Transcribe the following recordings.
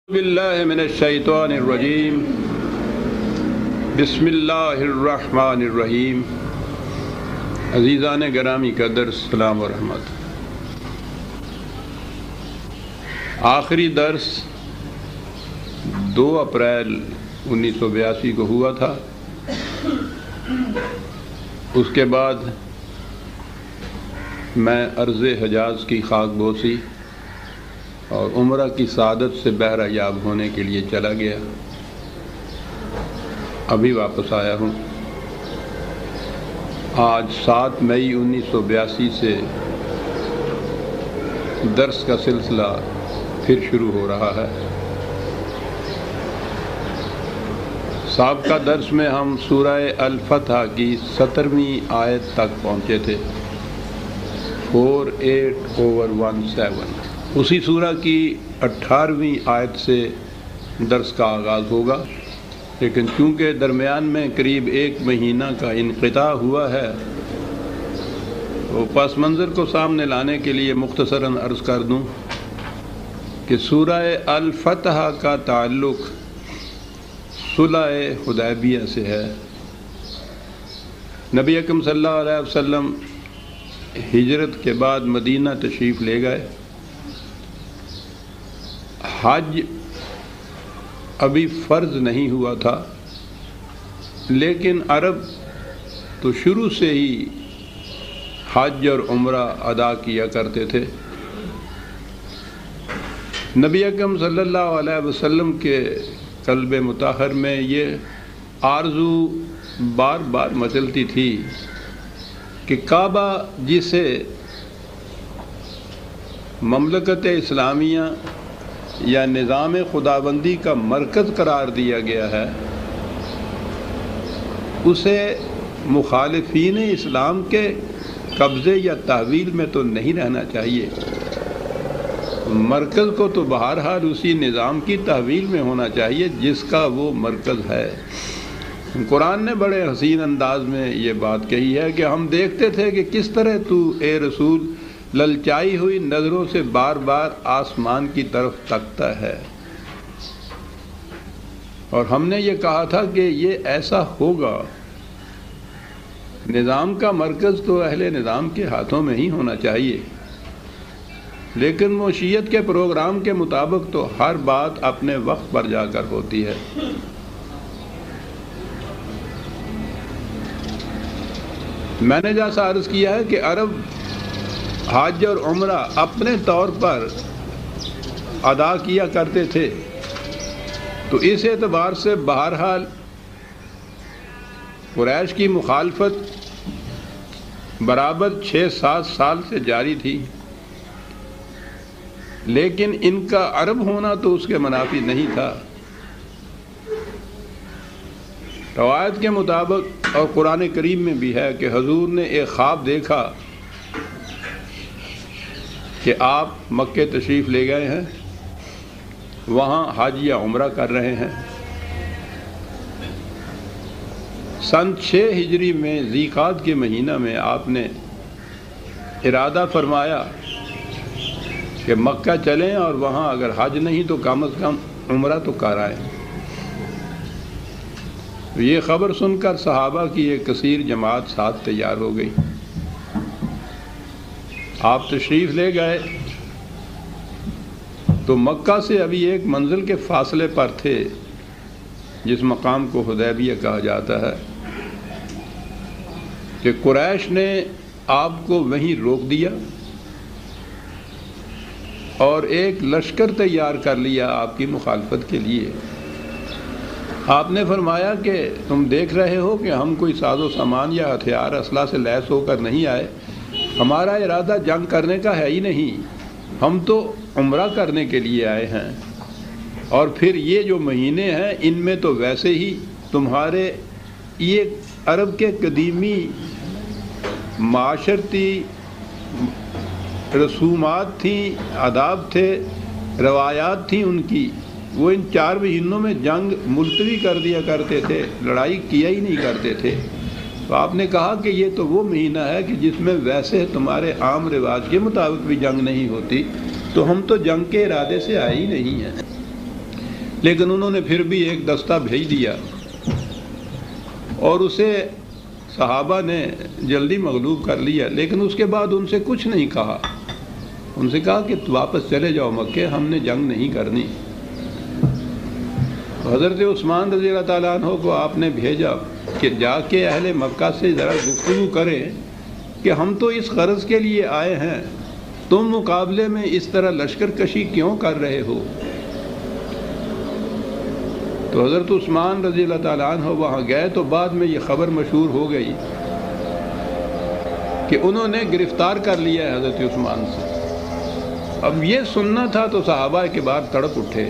باللہ من الشیطان الرجیم بسم اللہ الرحمن الرحیم۔ عزیزان گرامی قدر، السلام ورحمۃ۔ آخری درس 2 اپریل 1982 کو ہوا تھا۔ اس کے بعد میں ارض حجاز کی خاک بوسی اور عمرہ کی سعادت سے بہرہ یاب ہونے کے لیے چلا گیا۔ ابھی واپس آیا ہوں۔ آج 7 مئی 1982 سے درس کا سلسلہ پھر شروع ہو رہا ہے۔ سابقہ درس میں ہم سورہ الفتح کی 17ویں آیت تک پہنچے تھے، 48/17۔ اسی سورہ کی 18ویں آیت سے درس کا آغاز ہوگا، لیکن چونکہ درمیان میں قریب 1 مہینہ کا انقطاع ہوا ہے تو پس منظر کو سامنے لانے کے لیے مختصراً عرض کر دوں کہ سورہ الفتح کا تعلق صلح حدیبیہ سے ہے۔ نبی اکرم صلی اللہ علیہ وسلم ہجرت کے بعد مدینہ تشریف لے گئے۔ حج ابھی فرض نہیں ہوا تھا، لیکن عرب تو شروع سے ہی حج اور عمرہ ادا کیا کرتے تھے۔ نبی اکرم صلی اللہ علیہ وسلم کے قلب مطہر میں یہ آرزو بار بار مچلتی تھی کہ کعبہ جسے مملکت اسلامیہ یا نظام خداوندی کا مرکز قرار دیا گیا ہے، اسے مخالفین اسلام کے قبضے یا تحویل میں تو نہیں رہنا چاہیے۔ مرکز کو تو بہرحال اسی نظام کی تحویل میں ہونا چاہیے جس کا وہ مرکز ہے۔ قرآن نے بڑے حسین انداز میں یہ بات کہی ہے کہ ہم دیکھتے تھے کہ کس طرح تو اے رسول للچائی ہوئی نظروں سے بار بار آسمان کی طرف تکتا ہے، اور ہم نے یہ کہا تھا کہ یہ ایسا ہوگا۔ نظام کا مرکز تو اہل نظام کے ہاتھوں میں ہی ہونا چاہیے، لیکن معیشت کے پروگرام کے مطابق تو ہر بات اپنے وقت پر جا کر ہوتی ہے۔ میں نے جیسا عرض کیا ہے کہ عرب حج اور عمرہ اپنے طور پر ادا کیا کرتے تھے، تو اس اعتبار سے بہرحال قریش کی مخالفت برابر 6-7 سال سے جاری تھی، لیکن ان کا عرب ہونا تو اس کے منافی نہیں تھا۔ روایت کے مطابق اور قرآن کریم میں بھی ہے کہ حضور نے ایک خواب دیکھا کہ آپ مکہ تشریف لے گئے ہیں، وہاں حج یا عمرہ کر رہے ہیں۔ سن 6 ہجری میں ذی قعدہ کے مہینہ میں آپ نے ارادہ فرمایا کہ مکہ چلیں اور وہاں اگر حج نہیں تو کم از کم عمرہ تو کر آئیں۔ یہ خبر سن کر صحابہ کی ایک کثیر جماعت ساتھ تیار ہو گئی۔ آپ تشریف لے گئے تو مکہ سے ابھی ایک منزل کے فاصلے پر تھے جس مقام کو حدیبیہ کہا جاتا ہے، کہ قریش نے آپ کو وہیں روک دیا اور ایک لشکر تیار کر لیا آپ کی مخالفت کے لیے۔ آپ نے فرمایا کہ تم دیکھ رہے ہو کہ ہم کوئی ساز و سامان یا ہتھیار اسلحہ سے لیس ہو کر نہیں آئے، ہمارا ارادہ جنگ کرنے کا ہے ہی نہیں، ہم تو عمرہ کرنے کے لیے آئے ہیں، اور پھر یہ جو مہینے ہیں ان میں تو ویسے ہی تمہارے یہ عرب کے قدیمی معاشرتی رسومات تھیں، آداب تھے، روایات تھیں ان کی، وہ ان 4 مہینوں میں جنگ ملتوی کر دیا کرتے تھے، لڑائی کیا ہی نہیں کرتے تھے۔ تو آپ نے کہا کہ یہ تو وہ مہینہ ہے کہ جس میں ویسے تمہارے عام رواج کے مطابق بھی جنگ نہیں ہوتی، تو ہم تو جنگ کے ارادے سے آئے ہی نہیں ہیں۔ لیکن انہوں نے پھر بھی ایک دستہ بھیج دیا اور اسے صحابہ نے جلدی مغلوب کر لیا، لیکن اس کے بعد ان سے کچھ نہیں کہا، ان سے کہا کہ واپس چلے جاؤ مکے، ہم نے جنگ نہیں کرنی۔ حضرت عثمان رضی اللہ تعالیٰ عنہ کو آپ نے بھیجا کہ جا کے اہل مکہ سے ذرا گفتگو کریں کہ ہم تو اس غرض کے لیے آئے ہیں، تم مقابلے میں اس طرح لشکر کشی کیوں کر رہے ہو؟ تو حضرت عثمان رضی اللہ تعالیٰ عنہ وہاں گئے تو بعد میں یہ خبر مشہور ہو گئی کہ انہوں نے گرفتار کر لیا ہے حضرت عثمان سے۔ اب یہ سننا تھا تو صحابہ کے بعد تڑپ اٹھے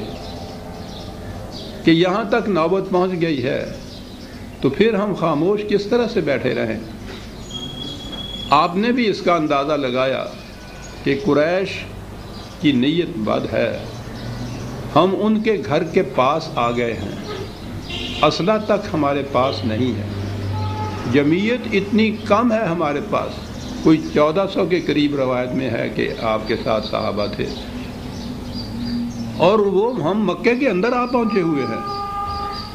کہ یہاں تک نوبت پہنچ گئی ہے تو پھر ہم خاموش کس طرح سے بیٹھے رہیں؟ آپ نے بھی اس کا اندازہ لگایا کہ قریش کی نیت بد ہے، ہم ان کے گھر کے پاس آ گئے ہیں، اسلحہ تک ہمارے پاس نہیں ہے، جمعیت اتنی کم ہے ہمارے پاس، کوئی 1400 کے قریب روایت میں ہے کہ آپ کے ساتھ صحابہ تھے، اور وہ ہم مکے کے اندر آ پہنچے ہوئے ہیں،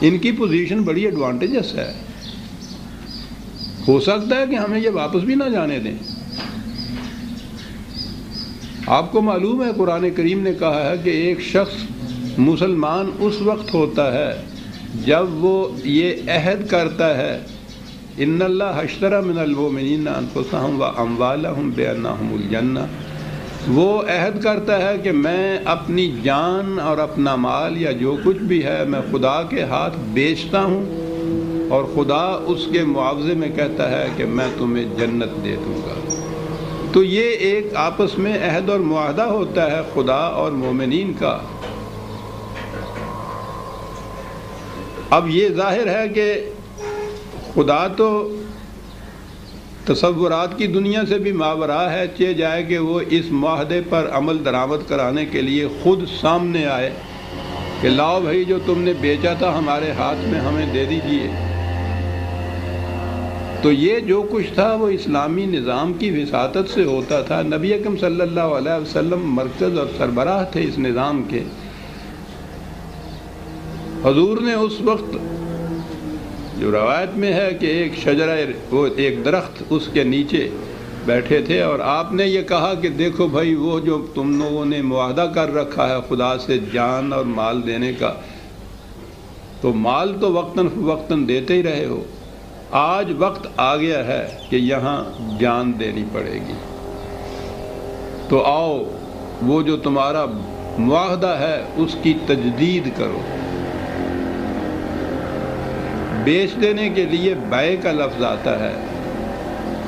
ان کی پوزیشن بڑی ایڈوانٹیجس ہے، ہو سکتا ہے کہ ہمیں یہ واپس بھی نہ جانے دیں۔ آپ کو معلوم ہے قرآن کریم نے کہا ہے کہ ایک شخص مسلمان اس وقت ہوتا ہے جب وہ یہ عہد کرتا ہے ان اللہ اشتری من المؤمنین انفسهم واموالهم بان لهم الجنہ، وہ عہد کرتا ہے کہ میں اپنی جان اور اپنا مال یا جو کچھ بھی ہے میں خدا کے ہاتھ بیچتا ہوں، اور خدا اس کے معاوضے میں کہتا ہے کہ میں تمہیں جنت دے دوں گا۔ تو یہ ایک آپس میں عہد اور معاہدہ ہوتا ہے خدا اور مومنین کا۔ اب یہ ظاہر ہے کہ خدا تو تصورات کی دنیا سے بھی ماوراء ہے، چاہے جائے کہ وہ اس معاہدے پر عمل درآمد کرانے کے لیے خود سامنے آئے کہ لاؤ بھائی جو تم نے بیچا تھا ہمارے ہاتھ میں ہمیں دے دیجئے۔ تو یہ جو کچھ تھا وہ اسلامی نظام کی وساطت سے ہوتا تھا۔ نبی اکرم صلی اللہ علیہ وسلم مرکز اور سربراہ تھے اس نظام کے۔ حضور نے اس وقت جو روایت میں ہے کہ ایک شجرہ، وہ ایک درخت، اس کے نیچے بیٹھے تھے اور آپ نے یہ کہا کہ دیکھو بھائی وہ جو تم لوگوں نے معاہدہ کر رکھا ہے خدا سے جان اور مال دینے کا، تو مال تو وقتاً فوقتاً دیتے ہی رہے ہو، آج وقت آ گیا ہے کہ یہاں جان دینی پڑے گی، تو آؤ وہ جو تمہارا معاہدہ ہے اس کی تجدید کرو۔ بیچ دینے کے لیے بیع کا لفظ آتا ہے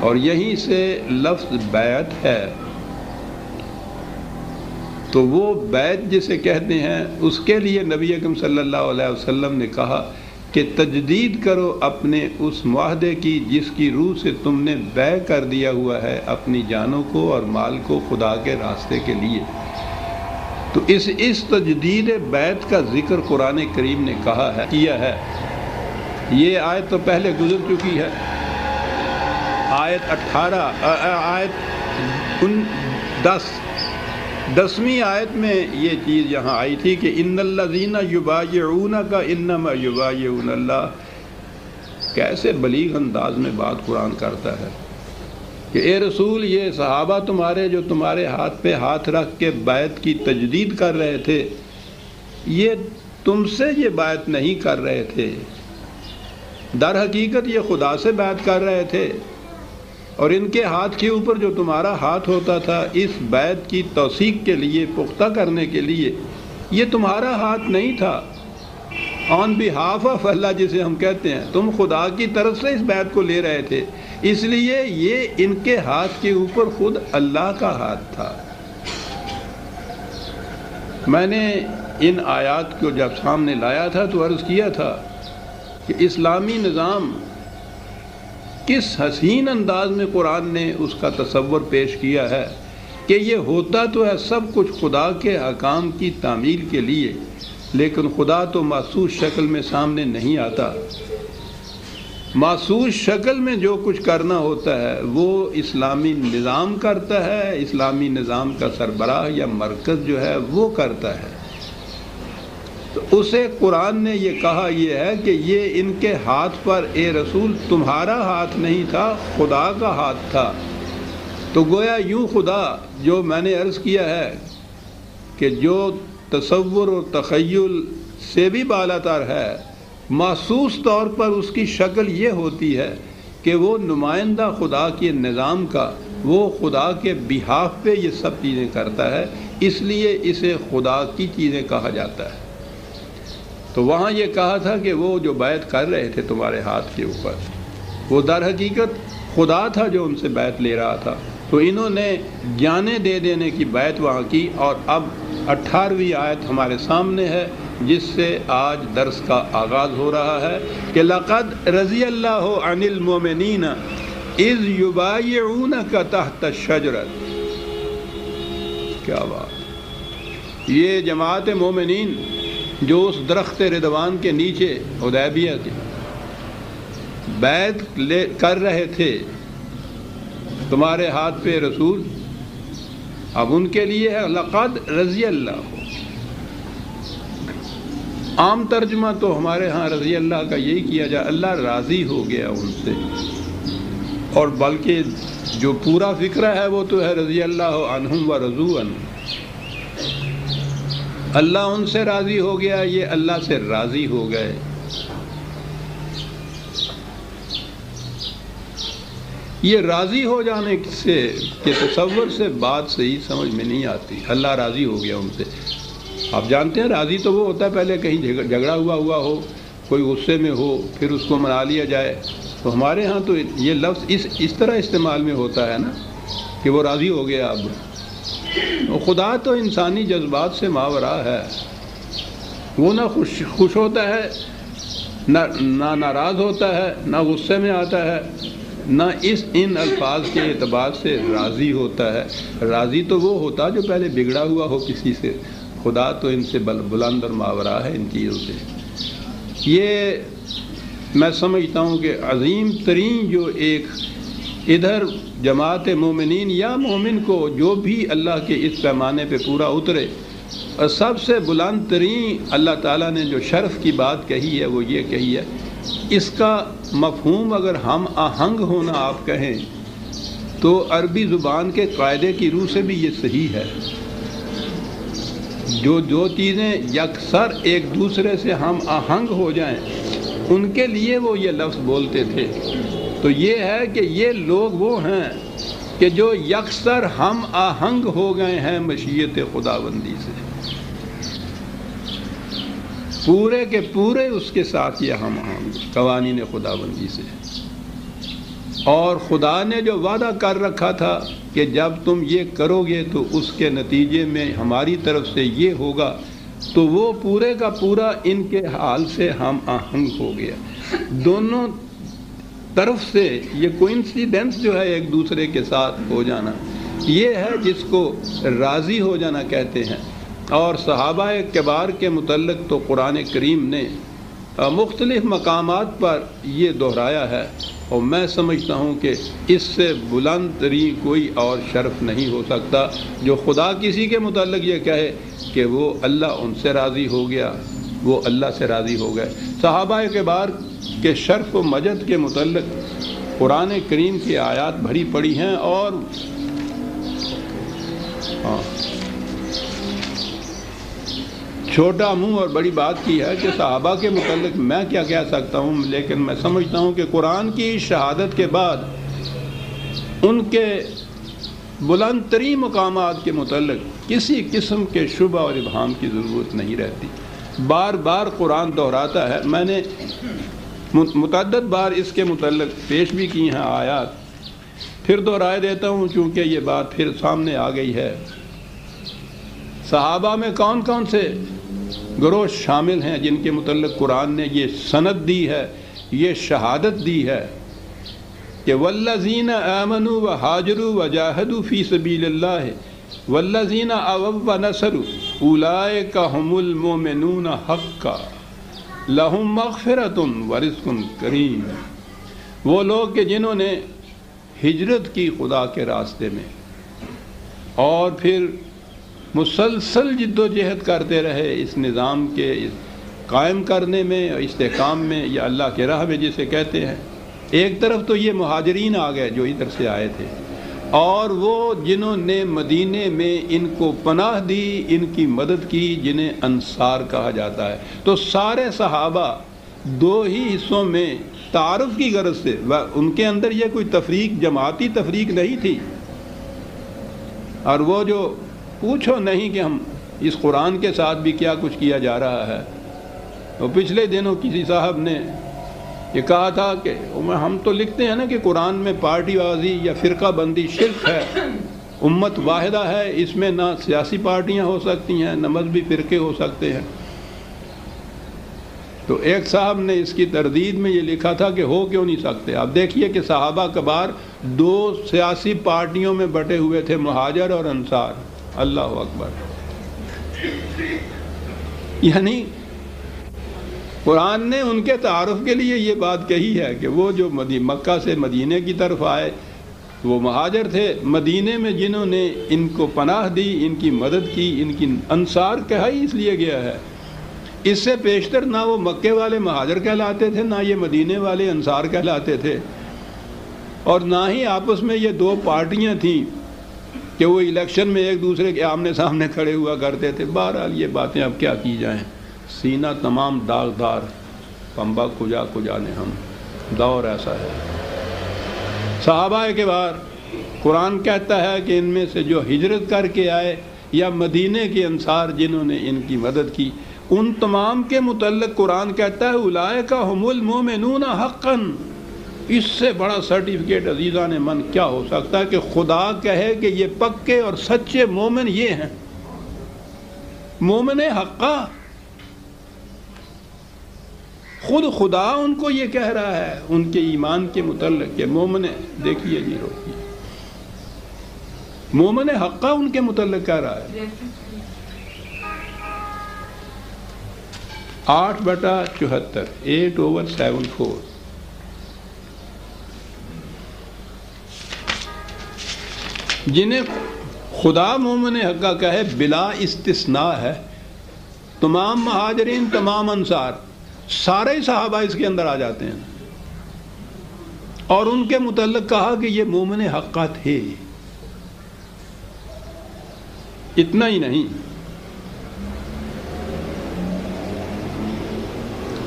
اور یہیں سے لفظ بیعت ہے، تو وہ بیعت جسے کہتے ہیں اس کے لیے نبی اکرم صلی اللہ علیہ وسلم نے کہا کہ تجدید کرو اپنے اس معاہدے کی جس کی روح سے تم نے بیع کر دیا ہوا ہے اپنی جانوں کو اور مال کو خدا کے راستے کے لیے۔ تو اس تجدید بیعت کا ذکر قرآن کریم نے کیا ہے۔ یہ آیت تو پہلے گزر چکی ہے، آیت 10ویں آیت میں یہ چیز یہاں آئی تھی کہ ان الذین یبایعونک انما یبایعون اللہ۔ کیسے بلیغ انداز میں بات قرآن کرتا ہے کہ اے رسول یہ صحابہ تمہارے جو تمہارے ہاتھ پہ ہاتھ رکھ کے بیعت کی تجدید کر رہے تھے، یہ تم سے یہ بیعت نہیں کر رہے تھے، در حقیقت یہ خدا سے بیعت کر رہے تھے، اور ان کے ہاتھ کے اوپر جو تمہارا ہاتھ ہوتا تھا اس بیعت کی توثیق کے لیے، پختہ کرنے کے لیے، یہ تمہارا ہاتھ نہیں تھا، آن بہاف آف اللہ جسے ہم کہتے ہیں، تم خدا کی طرف سے اس بیعت کو لے رہے تھے، اس لیے یہ ان کے ہاتھ کے اوپر خود اللہ کا ہاتھ تھا۔ میں نے ان آیات کو جب سامنے لایا تھا تو عرض کیا تھا کہ اسلامی نظام کس حسین انداز میں قرآن نے اس کا تصور پیش کیا ہے کہ یہ ہوتا تو ہے سب کچھ خدا کے احکام کی تعمیل کے لیے، لیکن خدا تو محسوس شکل میں سامنے نہیں آتا۔ محسوس شکل میں جو کچھ کرنا ہوتا ہے وہ اسلامی نظام کرتا ہے، اسلامی نظام کا سربراہ یا مرکز جو ہے وہ کرتا ہے۔ تو اسے قرآن نے یہ کہا یہ ہے کہ یہ ان کے ہاتھ پر اے رسول تمہارا ہاتھ نہیں تھا، خدا کا ہاتھ تھا۔ تو گویا یوں خدا جو میں نے عرض کیا ہے کہ جو تصور اور تخیل سے بھی بالا تر ہے، محسوس طور پر اس کی شکل یہ ہوتی ہے کہ وہ نمائندہ خدا کے نظام کا، وہ خدا کے بہاف پہ یہ سب چیزیں کرتا ہے، اس لیے اسے خدا کی چیزیں کہا جاتا ہے۔ تو وہاں یہ کہا تھا کہ وہ جو بیعت کر رہے تھے تمہارے ہاتھ کے اوپر، وہ در حقیقت خدا تھا جو ان سے بیعت لے رہا تھا۔ تو انہوں نے جانیں دے دینے کی بیعت وہاں کی، اور اب 18ویں آیت ہمارے سامنے ہے جس سے آج درس کا آغاز ہو رہا ہے کہ لَقَدْ رَضِيَ اللَّهُ عَنِ الْمُؤْمِنِينَ إِذْ يُبَايِعُونَكَ تَحْتَ الشَّجْرَةِ۔ کیا بات! یہ جماعت مومنین جو اس درخت رضوان کے نیچے حدیبیہ کے بیعت کر رہے تھے تمہارے ہاتھ پہ رسول، اب ان کے لیے ہے لقد رضی اللہ۔ عام ترجمہ تو ہمارے ہاں رضی اللہ کا یہی کیا جائے، اللہ راضی ہو گیا ان سے، اور بلکہ جو پورا فکرہ ہے وہ تو ہے رضی اللہ عنہم و رضوا عنہ۔ اللہ ان سے راضی ہو گیا، یہ اللہ سے راضی ہو گئے۔ یہ راضی ہو جانے سے کہ تصور سے بات صحیح سمجھ میں نہیں آتی۔ اللہ راضی ہو گیا ان سے۔ آپ جانتے ہیں راضی تو وہ ہوتا ہے پہلے کہیں جھگڑا ہوا ہو، کوئی غصے میں ہو، پھر اس کو منا لیا جائے۔ تو ہمارے ہاں تو یہ لفظ اس طرح استعمال میں ہوتا ہے نا کہ وہ راضی ہو گیا۔ اب خدا تو انسانی جذبات سے ماورا ہے، وہ نہ خوش ہوتا ہے، نہ ناراض ہوتا ہے، نہ غصے میں آتا ہے، نہ ان الفاظ کے اعتبار سے راضی ہوتا ہے۔ راضی تو وہ ہوتا جو پہلے بگڑا ہوا ہو کسی سے۔ خدا تو ان سے بلند اور ماورا ہے ان چیزوں سے۔ یہ میں سمجھتا ہوں کہ عظیم ترین جو ایک ادھر جماعت مومنین یا مومن کو جو بھی اللہ کے اس پیمانے پہ پورا اترے، اور سب سے بلند ترین اللہ تعالیٰ نے جو شرف کی بات کہی ہے وہ یہ کہی ہے، اس کا مفہوم اگر ہم آہنگ ہونا آپ کہیں تو عربی زبان کے قاعدے کی روح سے بھی یہ صحیح ہے۔ جو چیزیں یکسر ایک دوسرے سے ہم آہنگ ہو جائیں ان کے لیے وہ یہ لفظ بولتے تھے۔ تو یہ ہے کہ یہ لوگ وہ ہیں کہ جو یکسر ہم آہنگ ہو گئے ہیں مشیت خداوندی سے، پورے کے پورے اس کے ساتھ یہ ہم آہنگ قوانین خداوندی سے۔ اور خدا نے جو وعدہ کر رکھا تھا کہ جب تم یہ کرو گے تو اس کے نتیجے میں ہماری طرف سے یہ ہوگا، تو وہ پورے کا پورا ان کے حال سے ہم آہنگ ہو گیا۔ دونوں طرف سے یہ کوئنسیڈنس جو ہے ایک دوسرے کے ساتھ ہو جانا، یہ ہے جس کو راضی ہو جانا کہتے ہیں۔ اور صحابہ کبار کے متعلق تو قرآن کریم نے مختلف مقامات پر یہ دہرایا ہے، اور میں سمجھتا ہوں کہ اس سے بلند ترین کوئی اور شرف نہیں ہو سکتا جو خدا کسی کے متعلق یہ کہے کہ وہ اللہ ان سے راضی ہو گیا، وہ اللہ سے راضی ہو گئے۔ صحابہ کبار کے شرف و مجد کے متعلق قرآن کریم کی آیات بھری پڑی ہیں، اور چھوٹا منہ اور بڑی بات کی ہے کہ صحابہ کے متعلق میں کیا کہہ سکتا ہوں، لیکن میں سمجھتا ہوں کہ قرآن کی شہادت کے بعد ان کے بلند ترین مقامات کے متعلق کسی قسم کے شبہ اور ابہام کی ضرورت نہیں رہتی۔ بار بار قرآن دہراتا ہے، میں نے متعدد بار اس کے متعلق پیش بھی کی ہیں آیات، پھر دہرائے دیتا ہوں چونکہ یہ بات پھر سامنے آ گئی ہے۔ صحابہ میں کون کون سے گروہ شامل ہیں جن کے متعلق قرآن نے یہ سند دی ہے، یہ شہادت دی ہے کہ والذین آمنوا وہاجروا وجاہدوا فی سبیل اللہ والذین آووا ونصروا اولئک ھم المؤمنون حقا لہم مغفرۃ ورزق کریم۔ وہ لوگ کہ جنہوں نے ہجرت کی خدا کے راستے میں، اور پھر مسلسل جد و جہد کرتے رہے اس نظام کے قائم کرنے میں اور استحکام میں، یا اللہ کے راہ میں جسے کہتے ہیں۔ ایک طرف تو یہ مہاجرین آ گئے جو ادھر سے آئے تھے، اور وہ جنہوں نے مدینے میں ان کو پناہ دی، ان کی مدد کی، جنہیں انصار کہا جاتا ہے۔ تو سارے صحابہ دو ہی حصوں میں تعارف کی غرض سے، ان کے اندر یہ کوئی تفریق، جماعتی تفریق نہیں تھی۔ اور وہ جو پوچھو نہیں کہ ہم اس قرآن کے ساتھ بھی کیا کچھ کیا جا رہا ہے۔ تو پچھلے دنوں کسی صاحب نے یہ کہا تھا کہ ہم تو لکھتے ہیں نا کہ قرآن میں پارٹی بازی یا فرقہ بندی شرک ہے، امت واحدہ ہے، اس میں نہ سیاسی پارٹیاں ہو سکتی ہیں نہ مذہبی فرقے ہو سکتے ہیں۔ تو ایک صاحب نے اس کی تردید میں یہ لکھا تھا کہ ہو کیوں نہیں سکتے۔ آپ دیکھیے کہ صحابہ کبار دو سیاسی پارٹیوں میں بٹے ہوئے تھے، مہاجر اور انصار۔ اللہ اکبر۔ یعنی قرآن نے ان کے تعارف کے لیے یہ بات کہی ہے کہ وہ جو مکہ سے مدینے کی طرف آئے وہ مہاجر تھے، مدینے میں جنہوں نے ان کو پناہ دی، ان کی مدد کی، ان کی انصار کہا ہی اس لیے گیا ہے۔ اس سے پیشتر نہ وہ مکے والے مہاجر کہلاتے تھے، نہ یہ مدینے والے انصار کہلاتے تھے، اور نہ ہی آپس میں یہ دو پارٹیاں تھیں کہ وہ الیکشن میں ایک دوسرے کے آمنے سامنے کھڑے ہوا کرتے تھے۔ بہرحال یہ باتیں اب کیا کی جائیں، سینہ تمام داغدار، پنبہ کجا کجا نے ہم، دور ایسا ہے۔ صحابہ کے بار قرآن کہتا ہے کہ ان میں سے جو ہجرت کر کے آئے یا مدینے کے انصار جنہوں نے ان کی مدد کی، ان تمام کے متعلق قرآن کہتا ہے اولئک ھم المؤمنون حقا۔ اس سے بڑا سرٹیفکیٹ عزیزان من کیا ہو سکتا ہے کہ خدا کہے کہ یہ پکے اور سچے مومن یہ ہیں، مومن حقا۔ خود خدا ان کو یہ کہہ رہا ہے ان کے ایمان کے متعلق کہ مومن، دیکھیے جی روکیے، مومن حقا ان کے متعلق کہہ رہا ہے۔ 8/74، 8/74۔ جنہیں خدا مومن حقا کہے بلا استثناء ہے، تمام مہاجرین، تمام انصار، سارے صحابہ اس کے اندر آ جاتے ہیں، اور ان کے متعلق کہا کہ یہ مومن حقا تھے۔ اتنا ہی نہیں،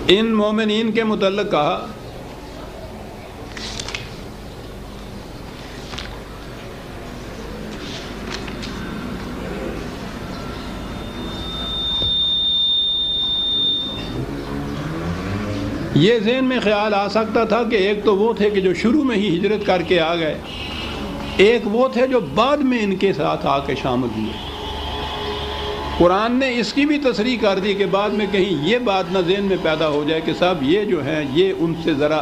ان مومنین کے متعلق کہا یہ ذہن میں خیال آ سکتا تھا کہ ایک تو وہ تھے کہ جو شروع میں ہی ہجرت کر کے آ گئے، ایک وہ تھے جو بعد میں ان کے ساتھ آ کے شامل ہوئے۔ قرآن نے اس کی بھی تصریح کر دی کہ بعد میں کہیں یہ بات نہ ذہن میں پیدا ہو جائے کہ صاحب یہ جو ہیں یہ ان سے ذرا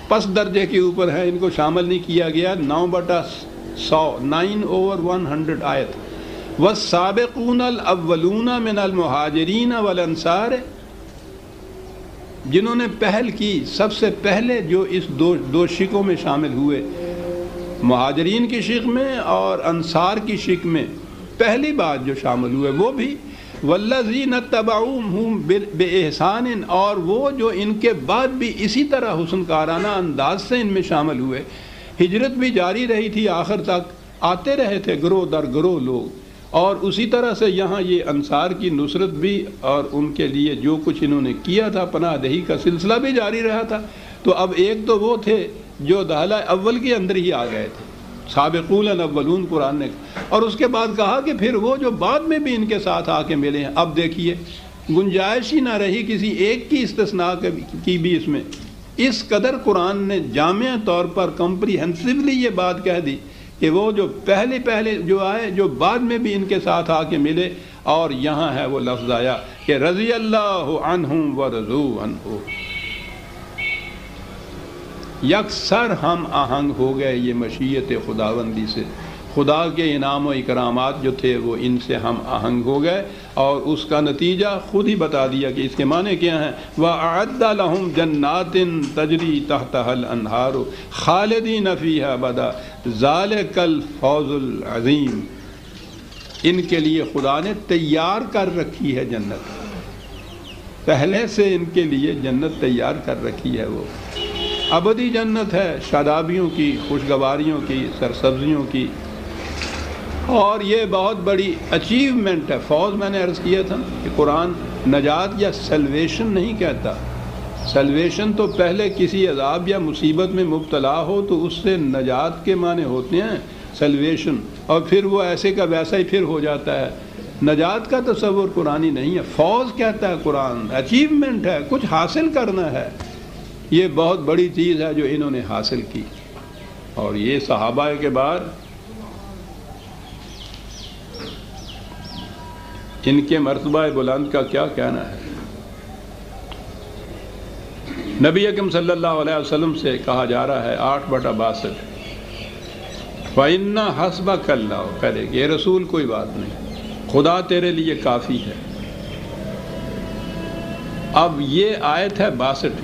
پس درجے کے اوپر ہیں، ان کو شامل نہیں کیا گیا۔ 9/100، 9/100 آیت۔ والسابقون الاولون من المہاجرین والانصار، جنہوں نے پہل کی، سب سے پہلے جو اس دو شقوں میں شامل ہوئے، مہاجرین کی شق میں اور انصار کی شق میں، پہلی بات جو شامل ہوئے وہ بھی والذین اتبعوہم بإحسان، اور وہ جو ان کے بعد بھی اسی طرح حسن کارانہ انداز سے ان میں شامل ہوئے۔ ہجرت بھی جاری رہی تھی، آخر تک آتے رہے تھے گروہ در گروہ لوگ، اور اسی طرح سے یہاں یہ انصار کی نصرت بھی اور ان کے لیے جو کچھ انہوں نے کیا تھا، پناہ دہی کا سلسلہ بھی جاری رہا تھا۔ تو اب ایک تو وہ تھے جو دہلہ اول کے اندر ہی آ گئے تھے، سابقون الاولون قرآن نے، اور اس کے بعد کہا کہ پھر وہ جو بعد میں بھی ان کے ساتھ آ کے ملے ہیں۔ اب دیکھیے گنجائش ہی نہ رہی کسی ایک کی استثناء کی بھی اس میں، اس قدر قرآن نے جامع طور پر کمپریہنسولی یہ بات کہہ دی کہ وہ جو پہلے جو آئے، جو بعد میں بھی ان کے ساتھ آ کے ملے، اور یہاں ہے وہ لفظ آیا کہ رضی اللہ عنہم ورضوا عنہ، یکسر ہم آہنگ ہو گئے یہ مشیت خداوندی سے، خدا کے انعام و اکرامات جو تھے وہ ان سے ہم آہنگ ہو گئے، اور اس کا نتیجہ خود ہی بتا دیا کہ اس کے معنی کیا ہیں۔ وَأَعَدَّ لَهُمْ جَنَّاتٍ تَجْرِي تَحْتَهَا الْأَنْهَارُ خَالِدِينَ فِيهَا أَبَدًا ذَلِكَ الْفَوْزُ الْعَظِيمُ۔ ان کے لیے خدا نے تیار کر رکھی ہے جنت، پہلے سے ان کے لیے جنت تیار کر رکھی ہے، وہ ابدی جنت ہے، شادابیوں کی، خوشگواریوں کی، سرسبزیوں کی۔ اور یہ بہت بڑی اچیومنٹ ہے۔ فوز میں نے عرض کیا تھا کہ قرآن نجات یا سیلویشن نہیں کہتا۔ سیلویشن تو پہلے کسی عذاب یا مصیبت میں مبتلا ہو تو اس سے نجات کے معنی ہوتے ہیں سیلویشن، اور پھر وہ ایسے کا ویسا ہی پھر ہو جاتا ہے۔ نجات کا تصور قرآنی نہیں ہے۔ فوز کہتا ہے قرآن، اچیومنٹ ہے، کچھ حاصل کرنا ہے۔ یہ بہت بڑی چیز ہے جو انہوں نے حاصل کی۔ اور یہ صحابہ کے بعد ان کے مرتبہ بلند کا کیا کہنا ہے؟ نبی اکرم صلی اللہ علیہ وسلم سے کہا جا رہا ہے 8/62 فَإِنَّ حَسْبَكَ اللَّهُ، کرے کہ یہ رسول کوئی بات نہیں، خدا تیرے لیے کافی ہے۔ اب یہ آیت ہے 62،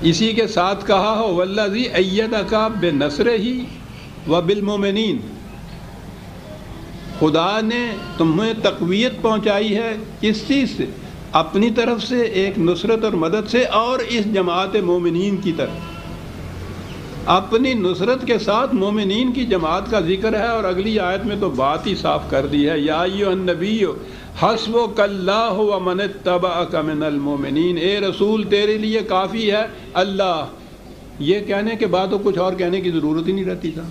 اسی کے ساتھ کہا ہو وَالَّذِي أَيَّدَكَ بِنَصْرِهِ وَبِالْمُؤْمِنِينَ، خدا نے تمہیں تقویت پہنچائی ہے کس چیز سے؟ اپنی طرف سے، ایک نصرت اور مدد سے، اور اس جماعت مومنین کی طرف۔ اپنی نصرت کے ساتھ مومنین کی جماعت کا ذکر ہے، اور اگلی آیت میں تو بات ہی صاف کر دی ہے، یا ایھا النبی حسبک اللہ ومن اتبعک من المؤمنین، اے رسول تیرے لیے کافی ہے اللہ۔ یہ کہنے کے بعد تو کچھ اور کہنے کی ضرورت ہی نہیں رہتی تھا۔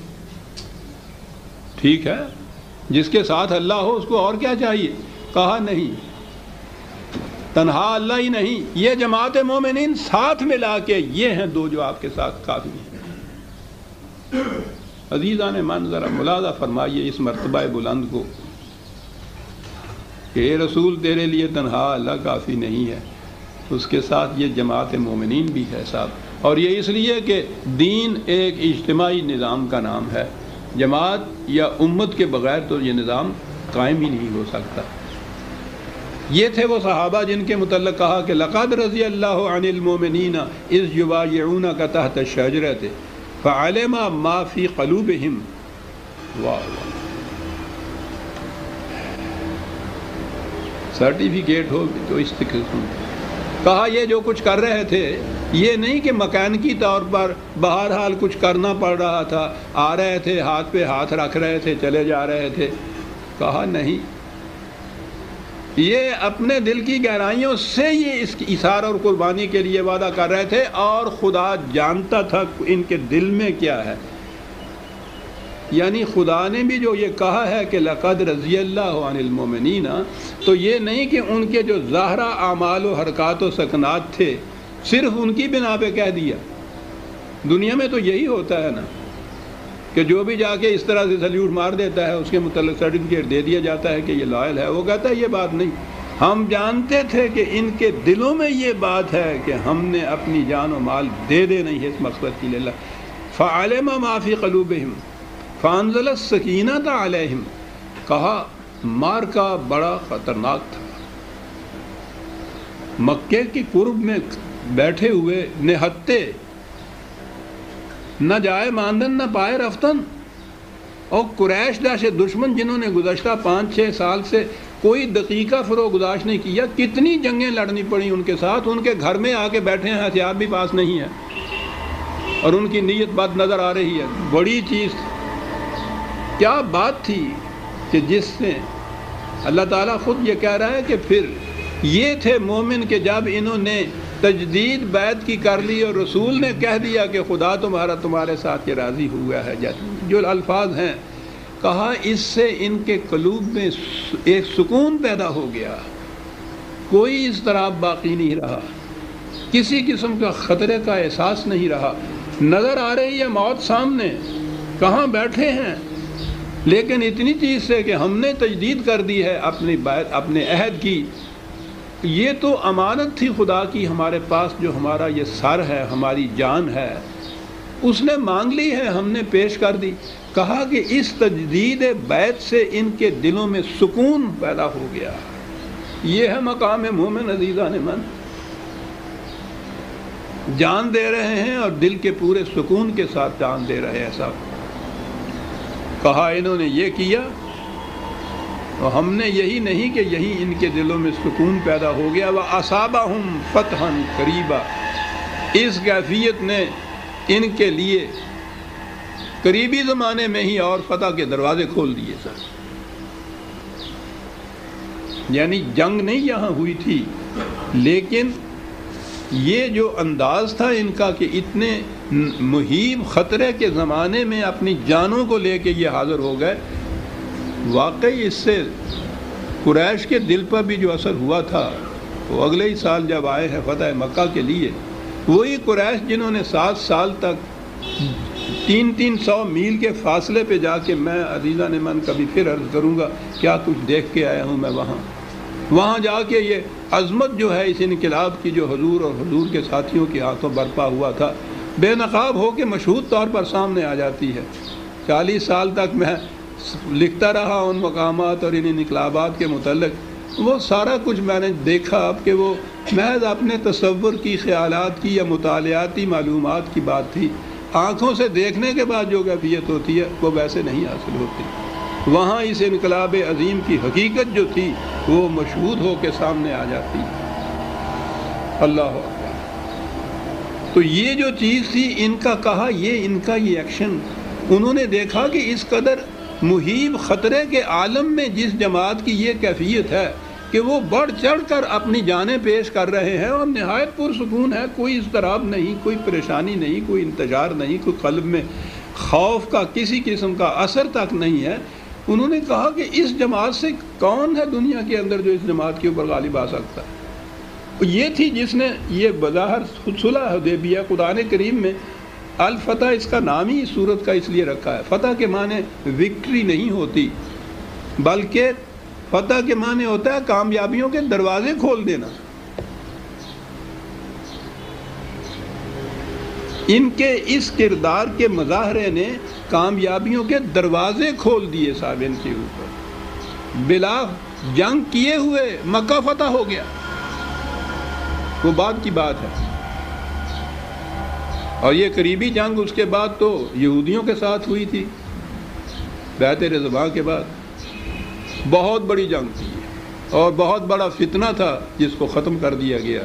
ٹھیک ہے، جس کے ساتھ اللہ ہو اس کو اور کیا چاہیے؟ کہا نہیں، تنہا اللہ ہی نہیں، یہ جماعت مومنین ساتھ ملا کے یہ ہیں دو جو آپ کے ساتھ کافی ہیں۔ عزیزان من، ذرا ملاحظہ فرمائیے اس مرتبہ بلند کو کہ اے رسول تیرے لیے تنہا اللہ کافی نہیں ہے، اس کے ساتھ یہ جماعت مومنین بھی ہے صاحب۔ اور یہ اس لیے کہ دین ایک اجتماعی نظام کا نام ہے، جماعت یا امت کے بغیر تو یہ نظام قائم ہی نہیں ہو سکتا۔ یہ تھے وہ صحابہ جن کے متعلق کہا کہ لقد رضی اللہ عن المؤمنین اذ یبایعونک تحت الشجرۃ فعلم ما فی قلوبہم۔ واہ سرٹیفکیٹ ہو تو اس قسم کہا یہ جو کچھ کر رہے تھے یہ نہیں کہ مکانکی طور پر بہرحال کچھ کرنا پڑ رہا تھا، آ رہے تھے ہاتھ پہ ہاتھ رکھ رہے تھے چلے جا رہے تھے، کہا نہیں، یہ اپنے دل کی گہرائیوں سے یہ اس کی اثار اور قربانی کے لیے وعدہ کر رہے تھے، اور خدا جانتا تھا ان کے دل میں کیا ہے۔ یعنی خدا نے بھی جو یہ کہا ہے کہ لقد رضی اللہ عن المؤمنین، تو یہ نہیں کہ ان کے جو ظاہرہ اعمال و حرکات و سکنات تھے صرف ان کی بنا پہ کہہ دیا۔ دنیا میں تو یہی ہوتا ہے نا کہ جو بھی جا کے اس طرح سے سلیوٹ مار دیتا ہے اس کے متعلق سرٹیفکیٹ دے دیا جاتا ہے کہ یہ لائل ہے، وہ کہتا ہے یہ بات نہیں، ہم جانتے تھے کہ ان کے دلوں میں یہ بات ہے کہ ہم نے اپنی جان و مال دے نہیں ہے اس مقصد کے لیے۔ فعلم ما فی قلوبہم فانزل السکینۃ علیہم، کہا مار کا بڑا خطرناک تھا، مکے کی قرب میں بیٹھے ہوئے نہتے، نہ جائے ماندن نہ پائے رفتن، اور قریش دہشت دشمن جنہوں نے گزشتہ 5-6 سال سے کوئی دقیقہ فروغ گزاش نہیں کیا، کتنی جنگیں لڑنی پڑی ان کے ساتھ، ان کے گھر میں آ کے بیٹھے ہیں، ہتھیار بھی پاس نہیں ہے، اور ان کی نیت بد نظر آ رہی ہے۔ بڑی چیز کیا بات تھی کہ جس سے اللہ تعالیٰ خود یہ کہہ رہا ہے کہ پھر یہ تھے مومن کہ جب انہوں نے تجدید بیعت کی کر لی اور رسول نے کہہ دیا کہ خدا تمہارے ساتھ یہ راضی ہوا ہے، جو الفاظ ہیں کہا اس سے ان کے قلوب میں ایک سکون پیدا ہو گیا، کوئی اضطراب باقی نہیں رہا، کسی قسم کا خطرے کا احساس نہیں رہا، نظر آ رہی ہے موت سامنے، کہاں بیٹھے ہیں، لیکن اتنی چیز سے کہ ہم نے تجدید کر دی ہے اپنی بیعت، اپنے عہد کی، یہ تو امانت تھی خدا کی ہمارے پاس، جو ہمارا یہ سر ہے، ہماری جان ہے، اس نے مانگ لی ہے، ہم نے پیش کر دی۔ کہا کہ اس تجدید بیعت سے ان کے دلوں میں سکون پیدا ہو گیا۔ یہ ہے مقام مومن عزیزان من، جان دے رہے ہیں اور دل کے پورے سکون کے ساتھ جان دے رہے ہیں صاحب۔ کہا انہوں نے یہ کیا اور ہم نے یہی نہیں کہ یہی ان کے دلوں میں سکون پیدا ہو گیا، وَأَصَابَهُمْ فَتْحًا قَرِيبًا، اس کیفیت نے ان کے لیے قریبی زمانے میں ہی اور فتح کے دروازے کھول دیے سر۔ یعنی جنگ نہیں یہاں ہوئی تھی، لیکن یہ جو انداز تھا ان کا کہ اتنے مہیب خطرے کے زمانے میں اپنی جانوں کو لے کے یہ حاضر ہو گئے، واقعی اس سے قریش کے دل پر بھی جو اثر ہوا تھا، وہ اگلے ہی سال جب آئے ہیں فتح مکہ کے لیے، وہی قریش جنہوں نے 7 سال تک 300 میل کے فاصلے پہ جا کے، میں عزیزان من کبھی پھر عرض کروں گا کیا کچھ دیکھ کے آیا ہوں میں وہاں جا کے یہ عظمت جو ہے اس انقلاب کی جو حضور اور حضور کے ساتھیوں کے ہاتھوں برپا ہوا تھا، بے نقاب ہو کے مشہود طور پر سامنے آ جاتی ہے۔ 40 سال تک میں لکھتا رہا ان مقامات اور ان انقلابات کے متعلق، وہ سارا کچھ میں نے دیکھا اب کہ وہ محض اپنے تصور کی، خیالات کی یا مطالعاتی معلومات کی بات تھی۔ آنکھوں سے دیکھنے کے بعد جو کیفیت ہوتی ہے وہ ویسے نہیں حاصل ہوتی۔ وہاں اس انقلاب عظیم کی حقیقت جو تھی وہ مشہود ہو کے سامنے آ جاتی ہے۔ اللہ اکبر۔ تو یہ جو چیز تھی ان کا کہا، یہ ان کا یہ ایکشن، انہوں نے دیکھا کہ اس قدر مہیب خطرے کے عالم میں جس جماعت کی یہ کیفیت ہے کہ وہ بڑھ چڑھ کر اپنی جانیں پیش کر رہے ہیں اور نہایت پرسکون ہے، کوئی اضطراب نہیں، کوئی پریشانی نہیں، کوئی انتظار نہیں، کوئی قلب میں خوف کا کسی قسم کا اثر تک نہیں ہے۔ انہوں نے کہا کہ اس جماعت سے کون ہے دنیا کے اندر جو اس جماعت کے اوپر غالب آ سکتا ہے؟ یہ تھی جس نے یہ بظاہر صلح حدیبیہ، قرآن کریم میں الفتح اس کا نام ہی اس صورت کا اس لیے رکھا ہے۔ فتح کے معنی وکٹری نہیں ہوتی، بلکہ فتح کے معنی ہوتا ہے کامیابیوں کے دروازے کھول دینا۔ ان کے اس کردار کے مظاہرے نے کامیابیوں کے دروازے کھول دیے صاحب ان کے اوپر۔ بلا جنگ کیے ہوئے مکہ فتح ہو گیا، وہ بعد کی بات ہے۔ اور یہ قریبی جنگ اس کے بعد تو یہودیوں کے ساتھ ہوئی تھی بیعت رضوان کے بعد، بہت بڑی جنگ تھی اور بہت بڑا فتنہ تھا جس کو ختم کر دیا گیا،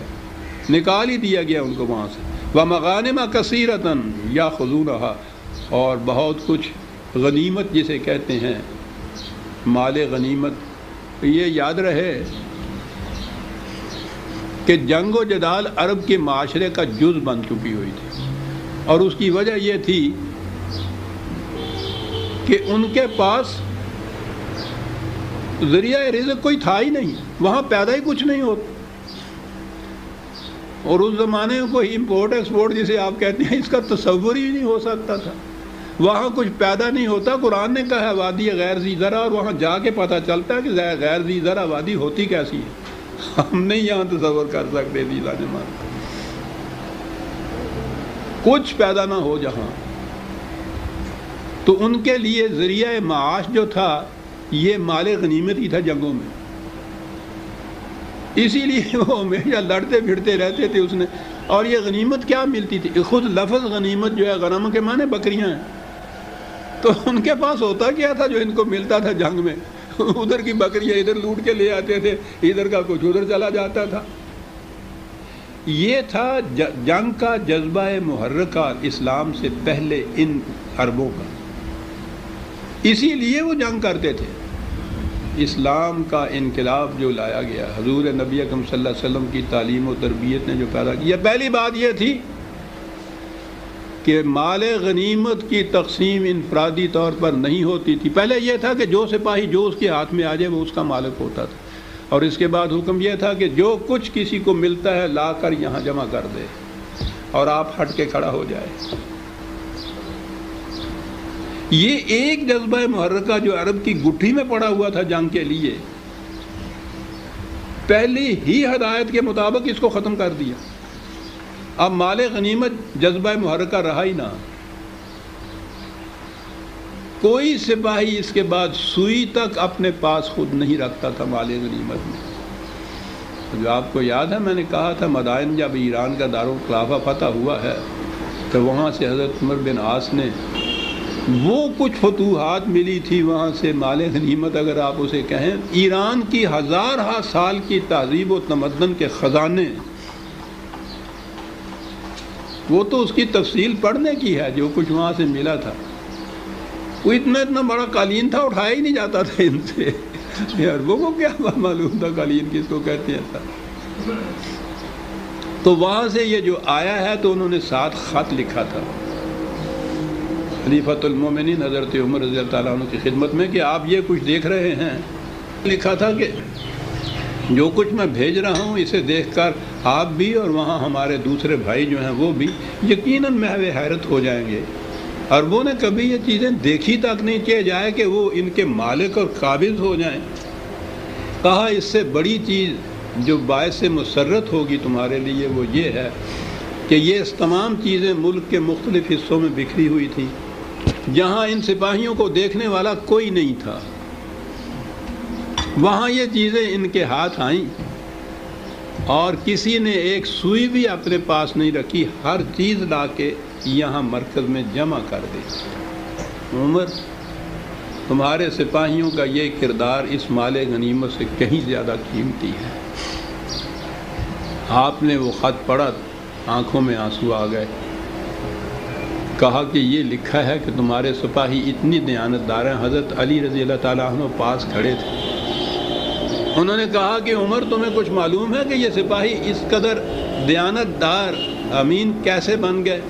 نکال ہی دیا گیا ان کو وہاں سے۔ وَمَغَانِمَ كَثِيرَةً يَأْخُذُونَهَا، اور بہت کچھ غنیمت جسے کہتے ہیں، مال غنیمت۔ یہ یاد رہے کہ جنگ و جدال عرب کے معاشرے کا جز بن چکی ہوئی تھی، اور اس کی وجہ یہ تھی کہ ان کے پاس ذریعہ رزق کوئی تھا ہی نہیں، وہاں پیدا ہی کچھ نہیں ہوتا، اور اس زمانے کو امپورٹ ایکسپورٹ جسے آپ کہتے ہیں اس کا تصور ہی نہیں ہو سکتا تھا۔ وہاں کچھ پیدا نہیں ہوتا۔ قرآن نے کہا ہے وادی غیر ذی زرع، اور وہاں جا کے پتہ چلتا ہے کہ غیر ذی زرع وادی ہوتی کیسی ہے، ہم نہیں یہاں تصور کر سکتے تھی لاجمان، کچھ پیدا نہ ہو جہاں۔ تو ان کے لیے ذریعہ معاش جو تھا یہ مال غنیمت ہی تھا جنگوں میں، اسی لیے وہ ہمیشہ لڑتے پھرتے رہتے تھے اس نے۔ اور یہ غنیمت کیا ملتی تھی؟ خود لفظ غنیمت جو ہے غنم کے معنی بکریاں ہیں، تو ان کے پاس ہوتا کیا تھا جو ان کو ملتا تھا جنگ میں؟ ادھر کی بکریاں ادھر لوٹ کے لے آتے تھے، ادھر کا کچھ ادھر چلا جاتا تھا۔ یہ تھا جنگ کا جذبہ محرکہ اسلام سے پہلے ان عربوں کا، اسی لیے وہ جنگ کرتے تھے۔ اسلام کا انقلاب جو لایا گیا، حضور نبی اکرم صلی اللہ علیہ وسلم کی تعلیم و تربیت نے جو پیدا کیا، پہلی بات یہ تھی کہ مال غنیمت کی تقسیم انفرادی طور پر نہیں ہوتی تھی۔ پہلے یہ تھا کہ جو سپاہی جو اس کے ہاتھ میں آ جائے وہ اس کا مالک ہوتا تھا، اور اس کے بعد حکم یہ تھا کہ جو کچھ کسی کو ملتا ہے لا کر یہاں جمع کر دے اور آپ ہٹ کے کھڑا ہو جائے۔ یہ ایک جذبہ محرکہ جو عرب کی گٹھی میں پڑا ہوا تھا جنگ کے لیے، پہلی ہی ہدایت کے مطابق اس کو ختم کر دیا۔ اب مال غنیمت جذبہ محرکہ رہا ہی نہ، کوئی سپاہی اس کے بعد سوئی تک اپنے پاس خود نہیں رکھتا تھا مال غنیمت میں۔ جو آپ کو یاد ہے میں نے کہا تھا مدائن جب ایران کا دارالخلافہ فتح ہوا ہے تو وہاں سے حضرت عمر بن عاص نے وہ کچھ فتوحات ملی تھی وہاں سے مال غنیمت اگر آپ اسے کہیں، ایران کی ہزارہ سال کی تہذیب و تمدن کے خزانے، وہ تو اس کی تفصیل پڑھنے کی ہے جو کچھ وہاں سے ملا تھا۔ وہ اتنا بڑا قالین تھا، اٹھایا ہی نہیں جاتا تھا ان سے، یار وہ کیا معلوم تھا قالین کس کو کہتے ہیں تھا۔ تو وہاں سے یہ جو آیا ہے تو انہوں نے 7 خط لکھا تھا خلیفۃ المومنین حضرت عمر رضی اللہ تعالیٰ عنہ کی خدمت میں کہ آپ یہ کچھ دیکھ رہے ہیں، لکھا تھا کہ جو کچھ میں بھیج رہا ہوں اسے دیکھ کر آپ بھی اور وہاں ہمارے دوسرے بھائی جو ہیں وہ بھی یقیناً محو حیرت ہو جائیں گے۔ عربوں نے کبھی یہ چیزیں دیکھی تک نہیں کہ جائے کہ وہ ان کے مالک اور قابض ہو جائیں۔ کہا اس سے بڑی چیز جو باعث مسرت ہوگی تمہارے لیے وہ یہ ہے کہ یہ تمام چیزیں ملک کے مختلف حصوں میں بکھری ہوئی تھیں، جہاں ان سپاہیوں کو دیکھنے والا کوئی نہیں تھا، وہاں یہ چیزیں ان کے ہاتھ آئیں اور کسی نے ایک سوئی بھی اپنے پاس نہیں رکھی، ہر چیز لا کے یہاں مرکز میں جمع کر دی۔ عمر تمہارے سپاہیوں کا یہ کردار اس مال غنیمت سے کہیں زیادہ قیمتی ہے۔ آپ نے وہ خط پڑھا، آنکھوں میں آنسو آ گئے، کہا کہ یہ لکھا ہے کہ تمہارے سپاہی اتنی دیانتدار ہیں۔ حضرت علی رضی اللہ تعالیٰ عنہ پاس کھڑے تھے، انہوں نے کہا کہ عمر تمہیں کچھ معلوم ہے کہ یہ سپاہی اس قدر دیانتدار امین کیسے بن گئے؟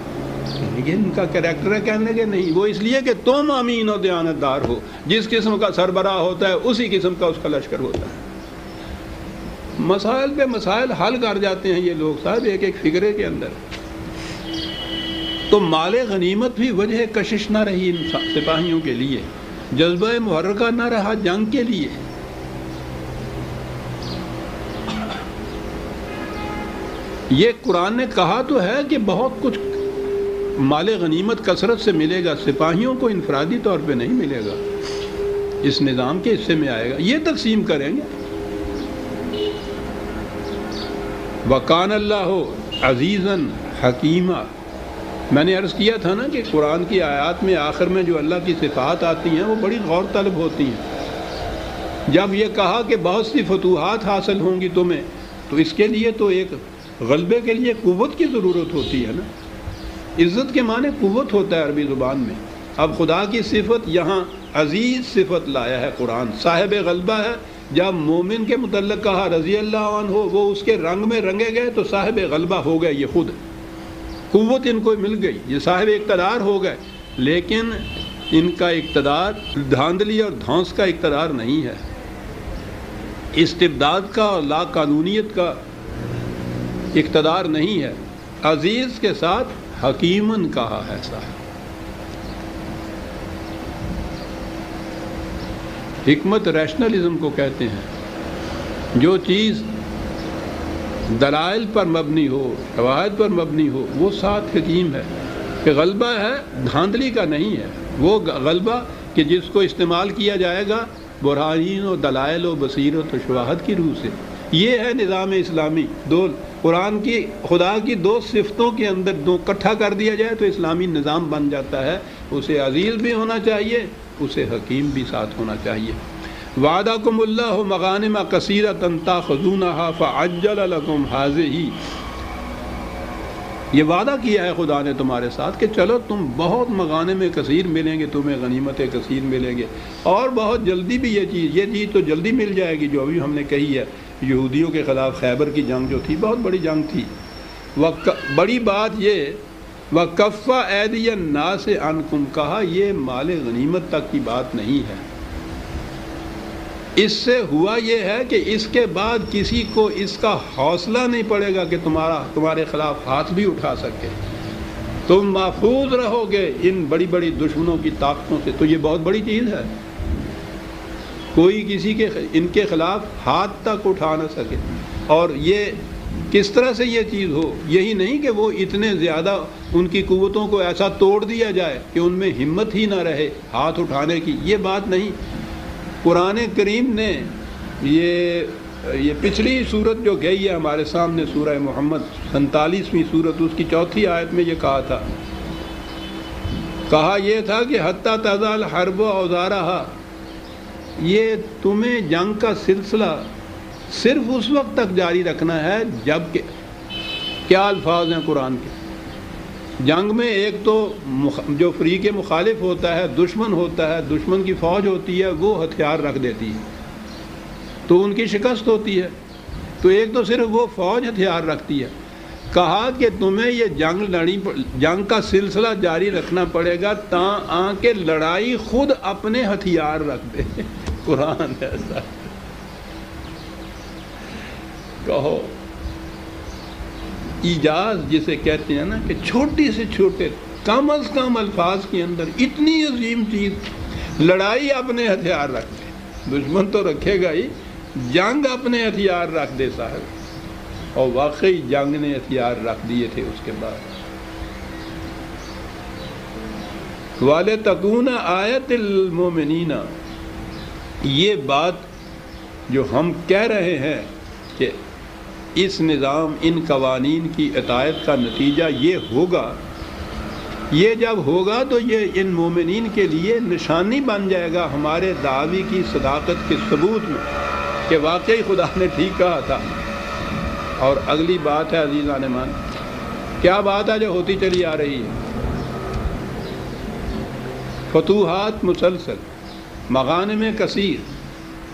یہ ان کا کریکٹر ہے؟ کہنے کے نہیں، وہ اس لیے کہ تم امین اور دیانتدار ہو، جس قسم کا سربراہ ہوتا ہے اسی قسم کا اس کا لشکر ہوتا ہے۔ مسائل پہ مسائل حل کر جاتے ہیں یہ لوگ صاحب ایک ایک فکرے کے اندر۔ تو مال غنیمت بھی وجہ کشش نہ رہی ان سپاہیوں کے لیے، جذبہ محرکہ نہ رہا جنگ کے لیے۔ یہ قرآن نے کہا تو ہے کہ بہت کچھ مال غنیمت کثرت سے ملے گا، سپاہیوں کو انفرادی طور پہ نہیں ملے گا، اس نظام کے حصے میں آئے گا، یہ تقسیم کریں گے۔ وَقَانَ اللَّهُ عَزِيزًا حَكِيمًا، میں نے عرض کیا تھا نا کہ قرآن کی آیات میں آخر میں جو اللہ کی صفات آتی ہیں وہ بڑی غور طلب ہوتی ہیں۔ جب یہ کہا کہ بہت سی فتوحات حاصل ہوں گی تمہیں، تو اس کے لیے تو ایک غلبے کے لیے قوت کی ضرورت ہوتی ہے نا۔ عزت کے معنی قوت ہوتا ہے عربی زبان میں۔ اب خدا کی صفت یہاں عزیز صفت لایا ہے قرآن، صاحب غلبہ ہے۔ جب مومن کے متعلق کہا رضی اللہ عنہ، وہ اس کے رنگ میں رنگے گئے تو صاحب غلبہ ہو گئے، یہ خود قوت ان کو مل گئی، یہ صاحب اقتدار ہو گئے۔ لیکن ان کا اقتدار دھاندلی اور دھونس کا اقتدار نہیں ہے، استبداد کا اور لا قانونیت کا اقتدار نہیں ہے۔ عزیز کے ساتھ حکیمن کہا ہے صاحب۔ حکمت ریشنلزم کو کہتے ہیں، جو چیز دلائل پر مبنی ہو، شواہد پر مبنی ہو، وہ ساتھ حکیم ہے۔ کہ غلبہ ہے دھاندلی کا نہیں ہے، وہ غلبہ کہ جس کو استعمال کیا جائے گا برہین و دلائل و بصیرت و شواہد کی روح سے۔ یہ ہے نظام اسلامی۔ دو قرآن کی خدا کی دو صفتوں کے اندر دو اکٹھا کر دیا جائے تو اسلامی نظام بن جاتا ہے۔ اسے عزیز بھی ہونا چاہیے، اسے حکیم بھی ساتھ ہونا چاہیے۔ وعدکم اللہ مغانم کثیرۃ تاخذونھا فعجل لکم ھذہ، یہ وعدہ کیا ہے خدا نے تمہارے ساتھ کہ چلو تم بہت مغانم کثیر ملیں گے، تمہیں غنیمت کثیر ملیں گے، اور بہت جلدی بھی یہ چیز تو جلدی مل جائے گی جو ابھی ہم نے کہی ہے۔ یہودیوں کے خلاف خیبر کی جنگ جو تھی بہت بڑی جنگ تھی۔ بڑی بات یہ وَكَفَّ أَيْدِيَ النَّاسِ عَنْكُمْ، کہا یہ مال غنیمت تک کی بات نہیں ہے، اس سے ہوا یہ ہے کہ اس کے بعد کسی کو اس کا حوصلہ نہیں پڑے گا کہ تمہارے خلاف ہاتھ بھی اٹھا سکے، تم محفوظ رہو گے ان بڑی بڑی دشمنوں کی طاقتوں سے۔ تو یہ بہت بڑی چیز ہے، کوئی کسی کے ان کے خلاف ہاتھ تک اٹھا نہ سکے۔ اور یہ کس طرح سے یہ چیز ہو، یہی نہیں کہ وہ اتنے زیادہ ان کی قوتوں کو ایسا توڑ دیا جائے کہ ان میں ہمت ہی نہ رہے ہاتھ اٹھانے کی، یہ بات نہیں۔ قرآن کریم نے یہ پچھلی صورت جو گئی ہے ہمارے سامنے، سورہ محمد 47ویں صورت، اس کی 4تھی آیت میں یہ کہا تھا کہا یہ تھا کہ حتی تزال حرب و اوزارہا، یہ تمہیں جنگ کا سلسلہ صرف اس وقت تک جاری رکھنا ہے جب کہ کیا الفاظ ہیں قرآن کے؟ جنگ میں ایک تو جو فریق مخالف ہوتا ہے، دشمن ہوتا ہے، دشمن کی فوج ہوتی ہے، وہ ہتھیار رکھ دیتی ہے تو ان کی شکست ہوتی ہے، تو ایک تو صرف وہ فوج ہتھیار رکھتی ہے۔ کہا کہ تمہیں یہ جنگ کا سلسلہ جاری رکھنا پڑے گا تاں کہ لڑائی خود اپنے ہتھیار رکھ دے۔ قرآن ایسا کہو ایجاز جسے کہتے ہیں نا، کہ چھوٹی سے چھوٹے کم از کم الفاظ کے اندر اتنی عظیم چیز، لڑائی اپنے ہتھیار رکھ دے، دشمن تو رکھے گا ہی، جنگ اپنے ہتھیار رکھ دے صاحب۔ اور واقعی جنگ نے ہتھیار رکھ دیے تھے اس کے بعد۔ وَلِتَكُونَ آیَةً لِلْمُؤْمِنِينَ، یہ بات جو ہم کہہ رہے ہیں کہ اس نظام، ان قوانین کی اطاعت کا نتیجہ یہ ہوگا، یہ جب ہوگا تو یہ ان مومنین کے لیے نشانی بن جائے گا ہمارے دعوی کی صداقت کے ثبوت میں کہ واقعی خدا نے ٹھیک کہا تھا۔ اور اگلی بات ہے عزیزان مان، کیا بات ہے جو ہوتی چلی آ رہی ہے؟ فتوحات مسلسل، مغانم کثیر،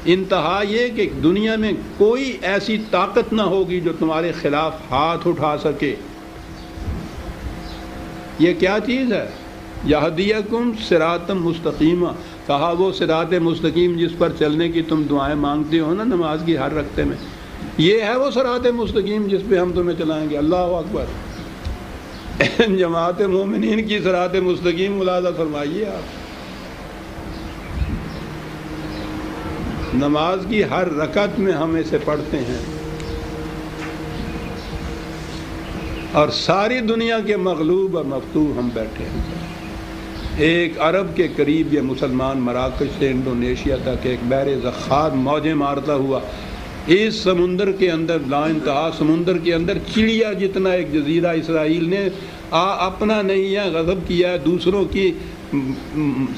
انتہا یہ کہ دنیا میں کوئی ایسی طاقت نہ ہوگی جو تمہارے خلاف ہاتھ اٹھا سکے۔ یہ کیا چیز ہے؟ یہدیکم صراطا مستقیما، کہا وہ صراط مستقیم جس پر چلنے کی تم دعائیں مانگتے ہو نا نماز کی ہر رکعت میں، یہ ہے وہ صراط مستقیم جس پہ ہم تمہیں چلائیں گے۔ اللہ اکبر۔ جماعت مومنین کی صراط مستقیم ملاحظہ فرمائیے آپ، نماز کی ہر رکعت میں ہم اسے پڑھتے ہیں، اور ساری دنیا کے مغلوب اور مفتوح ہم بیٹھے ہیں۔ ایک عرب کے قریب یہ مسلمان مراکش سے انڈونیشیا تک ایک بحر زخار موجیں مارتا ہوا اس سمندر کے اندر، لا انتہا سمندر کے اندر چڑیا جتنا ایک جزیرہ اسرائیل نے اپنا نہیں ہے غضب کیا ہے، دوسروں کی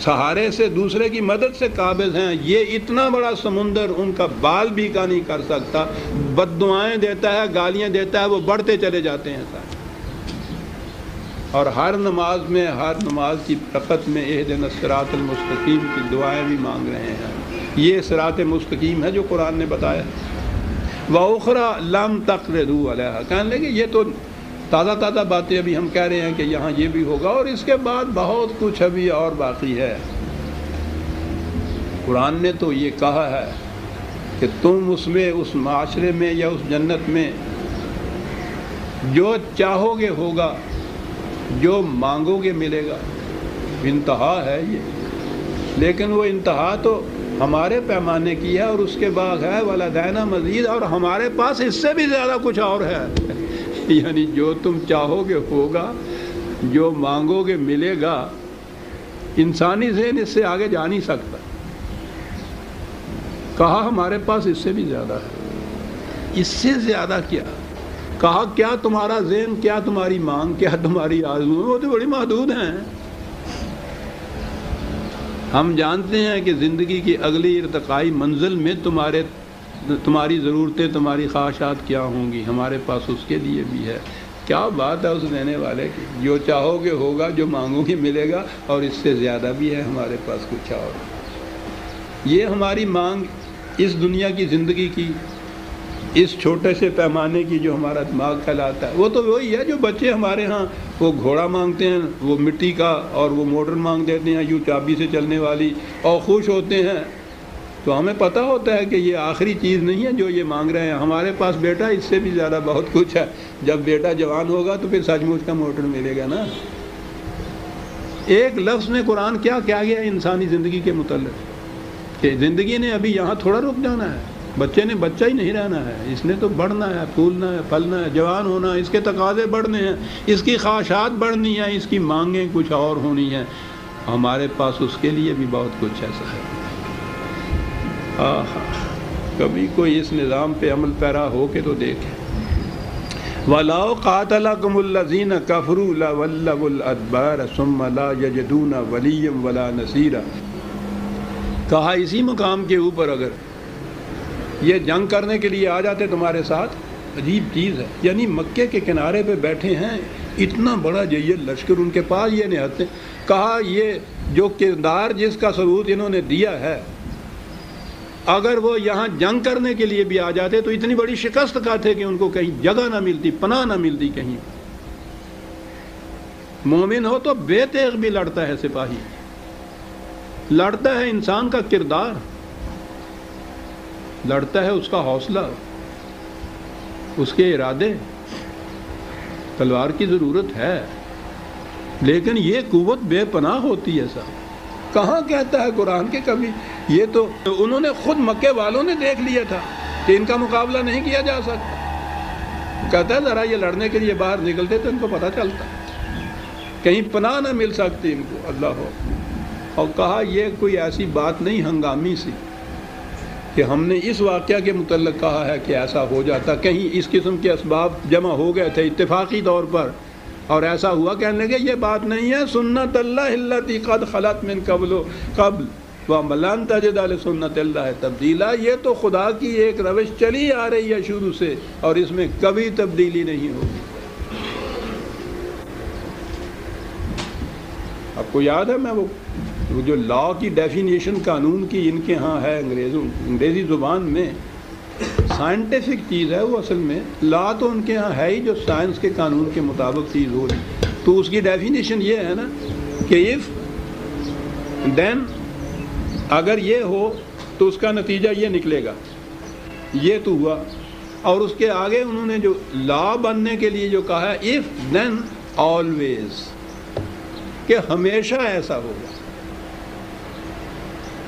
سہارے سے، دوسرے کی مدد سے قابض ہیں۔ یہ اتنا بڑا سمندر ان کا بال بھی کا نہیں کر سکتا، بد دعائیں دیتا ہے، گالیاں دیتا ہے، وہ بڑھتے چلے جاتے ہیں سارے۔ اور ہر نماز میں، ہر نماز کی رکعت میں اہدنا الصراط المستقیم کی دعائیں بھی مانگ رہے ہیں۔ یہ صراط مستقیم ہے جو قرآن نے بتایا۔ وَأُخْرَى لَمْ تَقْدِرُوا عَلَيْهَا، کہنے لگے یہ تو تازہ باتیں ابھی ہم کہہ رہے ہیں کہ یہاں یہ بھی ہوگا، اور اس کے بعد بہت کچھ ابھی اور باقی ہے۔ قرآن نے تو یہ کہا ہے کہ تم اس میں، اس معاشرے میں یا اس جنت میں جو چاہو گے ہوگا، جو مانگو گے ملے گا۔ انتہا ہے یہ، لیکن وہ انتہا تو ہمارے پیمانے کی ہے، اور اس کے بعد ہے وَلَدَيْنَا مزید، اور ہمارے پاس اس سے بھی زیادہ کچھ اور ہے۔ یعنی جو تم چاہو گے ہوگا، جو مانگو گے ملے گا۔ انسانی ذہن اس سے آگے جا نہیں سکتا۔ کہا ہمارے پاس اس سے بھی زیادہ ہے۔ اس سے زیادہ کیا؟ کہا کیا تمہارا ذہن، کیا تمہاری مانگ، کیا تمہاری آرزو، وہ تو بڑی محدود ہیں۔ ہم جانتے ہیں کہ زندگی کی اگلی ارتقائی منزل میں تمہاری ضرورتیں، تمہاری خواہشات کیا ہوں گی، ہمارے پاس اس کے لیے بھی ہے۔ کیا بات ہے اس دینے والے کی، جو چاہو گے ہوگا، جو مانگو گے ملے گا، اور اس سے زیادہ بھی ہے ہمارے پاس کچھ اور۔ یہ ہماری مانگ اس دنیا کی زندگی کی، اس چھوٹے سے پیمانے کی جو ہمارا دماغ کہلاتا ہے، وہ تو وہی ہے جو بچے ہمارے ہاں وہ گھوڑا مانگتے ہیں، وہ مٹی کا، اور وہ موٹر مانگ دیتے ہیں یوں چابی سے چلنے والی، اور خوش ہوتے ہیں۔ تو ہمیں پتہ ہوتا ہے کہ یہ آخری چیز نہیں ہے جو یہ مانگ رہے ہیں۔ ہمارے پاس بیٹا اس سے بھی زیادہ بہت کچھ ہے۔ جب بیٹا جوان ہوگا تو پھر سچ مچ کا موٹر ملے گا نا۔ ایک لفظ میں قرآن کیا کہا گیا انسانی زندگی کے متعلق، کہ زندگی نے ابھی یہاں تھوڑا رک جانا ہے، بچے نے بچہ ہی نہیں رہنا ہے، اس نے تو بڑھنا ہے، پھولنا ہے، پھلنا ہے، جوان ہونا ہے، اس کے تقاضے بڑھنے ہیں، اس کی خواہشات بڑھنی ہیں، اس کی مانگیں کچھ اور ہونی ہیں۔ ہمارے پاس اس کے لیے بھی بہت کچھ ایسا ہے۔ کبھی کوئی اس نظام پہ عمل پیرا ہو کے تو دیکھے۔ وَلَوْ قَاتَلَكُمُ الَّذِينَ كَفَرُوا لَوَلَّوُا الْأَدْبَارَ ثُمَّ لَا يَجِدُونَ وَلِيًّا وَلَا نَصِيرًا۔ کہا اسی مقام کے اوپر اگر یہ جنگ کرنے کے لیے آ جاتے تمہارے ساتھ، عجیب چیز ہے، یعنی مکے کے کنارے پہ بیٹھے ہیں، اتنا بڑا جیل لشکر ان کے پاس، یہ نہتے، کہا یہ جو کردار جس کا ثبوت انہوں نے دیا ہے، اگر وہ یہاں جنگ کرنے کے لیے بھی آ جاتے تو اتنی بڑی شکست کھاتے کہ ان کو کہیں جگہ نہ ملتی، پناہ نہ ملتی کہیں۔ مومن ہو تو بے تیغ بھی لڑتا ہے سپاہی، لڑتا ہے انسان کا کردار، لڑتا ہے اس کا حوصلہ، اس کے ارادے، تلوار کی ضرورت ہے، لیکن یہ قوت بے پناہ ہوتی ہے صاحب۔ کہاں کہتا ہے قرآن کے کبھی؟ یہ تو انہوں نے خود مکے والوں نے دیکھ لیا تھا کہ ان کا مقابلہ نہیں کیا جا سکتا۔ کہتا ہے ذرا یہ لڑنے کے لیے باہر نکلتے تو ان کو پتہ چلتا، کہیں پناہ نہ مل سکتی ان کو، اللہ ہو۔ اور کہا یہ کوئی ایسی بات نہیں ہنگامی سی کہ ہم نے اس واقعہ کے متعلق کہا ہے کہ ایسا ہو جاتا، کہیں اس قسم کے اسباب جمع ہو گئے تھے اتفاقی طور پر اور ایسا ہوا، کہنے لگے یہ بات نہیں ہے، سنت اللہ التی قد خلت من قبل وَلَن تَجِدَ لِسُنَّتِ اللَّهِ تَبْدِيلًا۔ یہ تو خدا کی ایک روش چلی آ رہی ہے شروع سے، اور اس میں کبھی تبدیلی نہیں ہوگی۔ آپ کو یاد ہے، میں وہ جو لا کی ڈیفینیشن قانون کی ان کے ہاں ہے انگریزی زبان میں، سائنٹیفک چیز ہے وہ، اصل میں لا تو ان کے ہاں ہے ہی جو سائنس کے قانون کے مطابق چیز ہو رہی، تو اس کی ڈیفینیشن یہ ہے نا کہ if then، اگر یہ ہو تو اس کا نتیجہ یہ نکلے گا، یہ تو ہوا، اور اس کے آگے انہوں نے جو لا بننے کے لیے جو کہا ہے if then always، کہ ہمیشہ ایسا ہوگا۔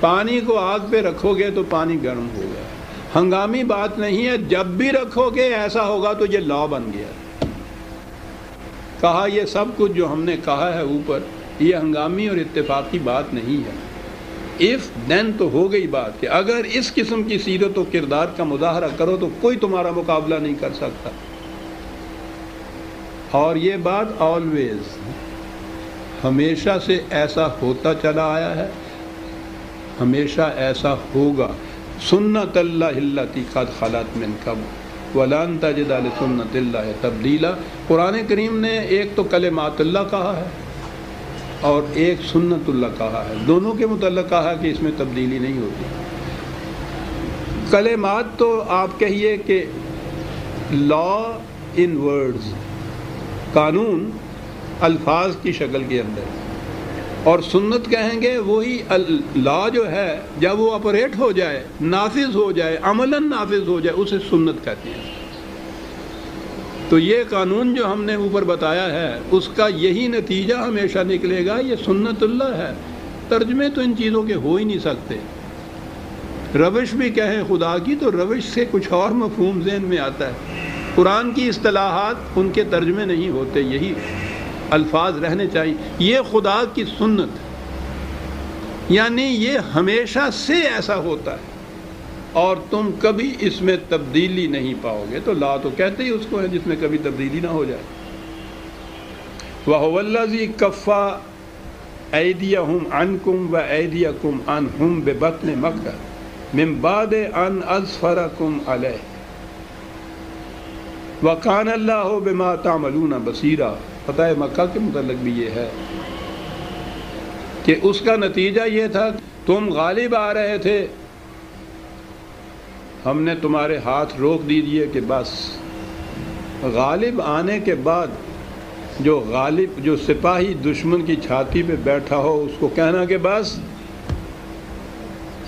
پانی کو آگ پہ رکھو گے تو پانی گرم ہوگا، ہنگامی بات نہیں ہے، جب بھی رکھو گے ایسا ہوگا تو یہ لا بن گیا۔ کہا یہ سب کچھ جو ہم نے کہا ہے اوپر، یہ ہنگامی اور اتفاقی بات نہیں ہے، if then تو ہو گئی بات کہ اگر اس قسم کی سیرت و کردار کا مظاہرہ کرو تو کوئی تمہارا مقابلہ نہیں کر سکتا، اور یہ بات always، ہمیشہ سے ایسا ہوتا چلا آیا ہے، ہمیشہ ایسا ہوگا۔ سنت اللہ التی قد خلت من قبل وَلَن تَجِدَ لِسُنَّتِ اللَّهِ تَبْدِيلًا۔ قرآن کریم نے ایک تو کلمات اللہ کہا ہے اور ایک سنت اللہ کہا ہے، دونوں کے متعلق کہا کہ اس میں تبدیلی نہیں ہوتی۔ کلمات تو آپ کہیے کہ لا ان ورڈز، قانون الفاظ کی شکل کے اندر، اور سنت کہیں گے وہی لا جو ہے جب وہ آپریٹ ہو جائے، نافذ ہو جائے، عملاً نافذ ہو جائے، اسے سنت کہتے ہیں۔ تو یہ قانون جو ہم نے اوپر بتایا ہے اس کا یہی نتیجہ ہمیشہ نکلے گا، یہ سنت اللہ ہے۔ ترجمے تو ان چیزوں کے ہو ہی نہیں سکتے، روش بھی کہیں خدا کی تو روش سے کچھ اور مفہوم ذہن میں آتا ہے، قرآن کی اصطلاحات ان کے ترجمے نہیں ہوتے، یہی الفاظ رہنے چاہیے۔ یہ خدا کی سنت، یعنی یہ ہمیشہ سے ایسا ہوتا ہے اور تم کبھی اس میں تبدیلی نہیں پاؤ گے۔ تو لا تو کہتے ہی اس کو ہے جس میں کبھی تبدیلی نہ ہو جائے۔ وَهُوَ الَّذِي كَفَّ أَيْدِيَهُمْ عَنْكُمْ وَأَيْدِيَكُمْ عَنْهُمْ بِبَطْنِ مَكَّةَ مِنْ بَعْدِ أَنْ أَظْفَرَكُمْ عَلَيْهِ وَكَانَ اللَّهُ بِمَا تَعْمَلُونَ بَصِيرًا۔ فتح مکہ کے متعلق بھی یہ ہے کہ اس کا نتیجہ یہ تھا، تم غالب آ رہے تھے، ہم نے تمہارے ہاتھ روک دیے کہ بس۔ غالب آنے کے بعد جو سپاہی دشمن کی چھاتی پہ بیٹھا ہو اس کو کہنا کہ بس،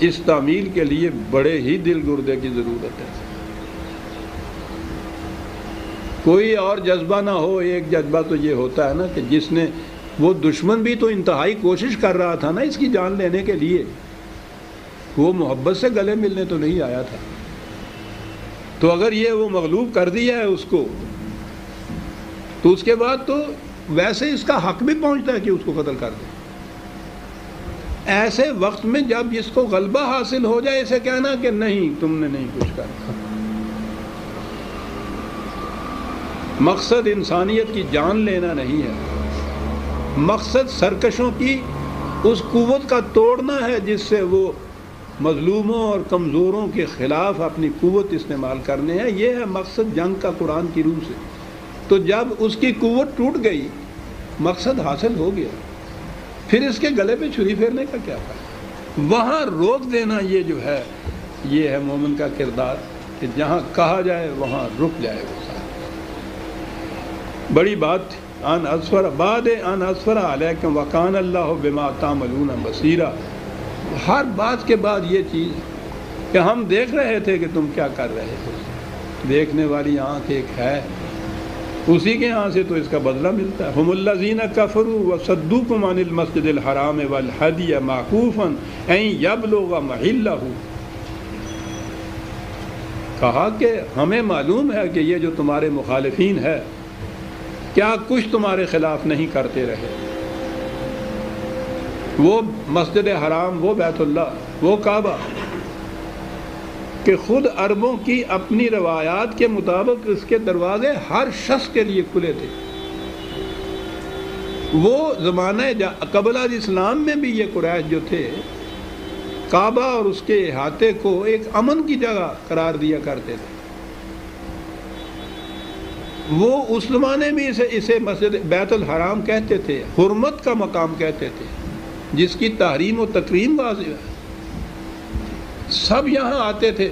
اس تعمیل کے لیے بڑے ہی دل گردے کی ضرورت ہے، کوئی اور جذبہ نہ ہو۔ ایک جذبہ تو یہ ہوتا ہے نا کہ جس نے، وہ دشمن بھی تو انتہائی کوشش کر رہا تھا نا اس کی جان لینے کے لیے، وہ محبت سے گلے ملنے تو نہیں آیا تھا، تو اگر یہ وہ مغلوب کر دیا ہے اس کو، تو اس کے بعد تو ویسے اس کا حق بھی پہنچتا ہے کہ اس کو قتل کر دے۔ ایسے وقت میں جب اس کو غلبہ حاصل ہو جائے، اسے کہنا کہ نہیں، تم نے نہیں کچھ کرنا۔ مقصد انسانیت کی جان لینا نہیں ہے، مقصد سرکشوں کی اس قوت کا توڑنا ہے جس سے وہ مظلوموں اور کمزوروں کے خلاف اپنی قوت استعمال کرنے ہیں۔ یہ ہے مقصد جنگ کا قرآن کی روح سے۔ تو جب اس کی قوت ٹوٹ گئی، مقصد حاصل ہو گیا، پھر اس کے گلے پہ چھری پھیرنے کا کیا فائدہ؟ وہاں روک دینا، یہ جو ہے یہ ہے مومن کا کردار، کہ جہاں کہا جائے وہاں رک جائے وہ ساتھ۔ بڑی بات ان اسفر بعد ان اسفر علیکم وکان اللہ بما تعملون بصیرا۔ ہر بات کے بعد یہ چیز کہ ہم دیکھ رہے تھے کہ تم کیا کر رہے ہو، دیکھنے والی آنکھ ایک ہے، اسی کے ہاں سے تو اس کا بدلہ ملتا ہے۔ ہم الذین کفروا وصدوکم عن المسجد الحرام والہدی معکوفا ان یبلغ محلہ۔ کہا کہ ہمیں معلوم ہے کہ یہ جو تمہارے مخالفین ہے کیا کچھ تمہارے خلاف نہیں کرتے رہے، وہ مسجد حرام، وہ بیت اللہ، وہ کعبہ، کہ خود عربوں کی اپنی روایات کے مطابق اس کے دروازے ہر شخص کے لیے کھلے تھے۔ وہ زمانہ قبل اسلام میں بھی یہ قریش جو تھے کعبہ اور اس کے احاطے کو ایک امن کی جگہ قرار دیا کرتے تھے۔ وہ اس زمانے میں اسے مسجد بیت الحرام کہتے تھے، حرمت کا مقام کہتے تھے، جس کی تحریم و تکریم واضح ہے۔ سب یہاں آتے تھے،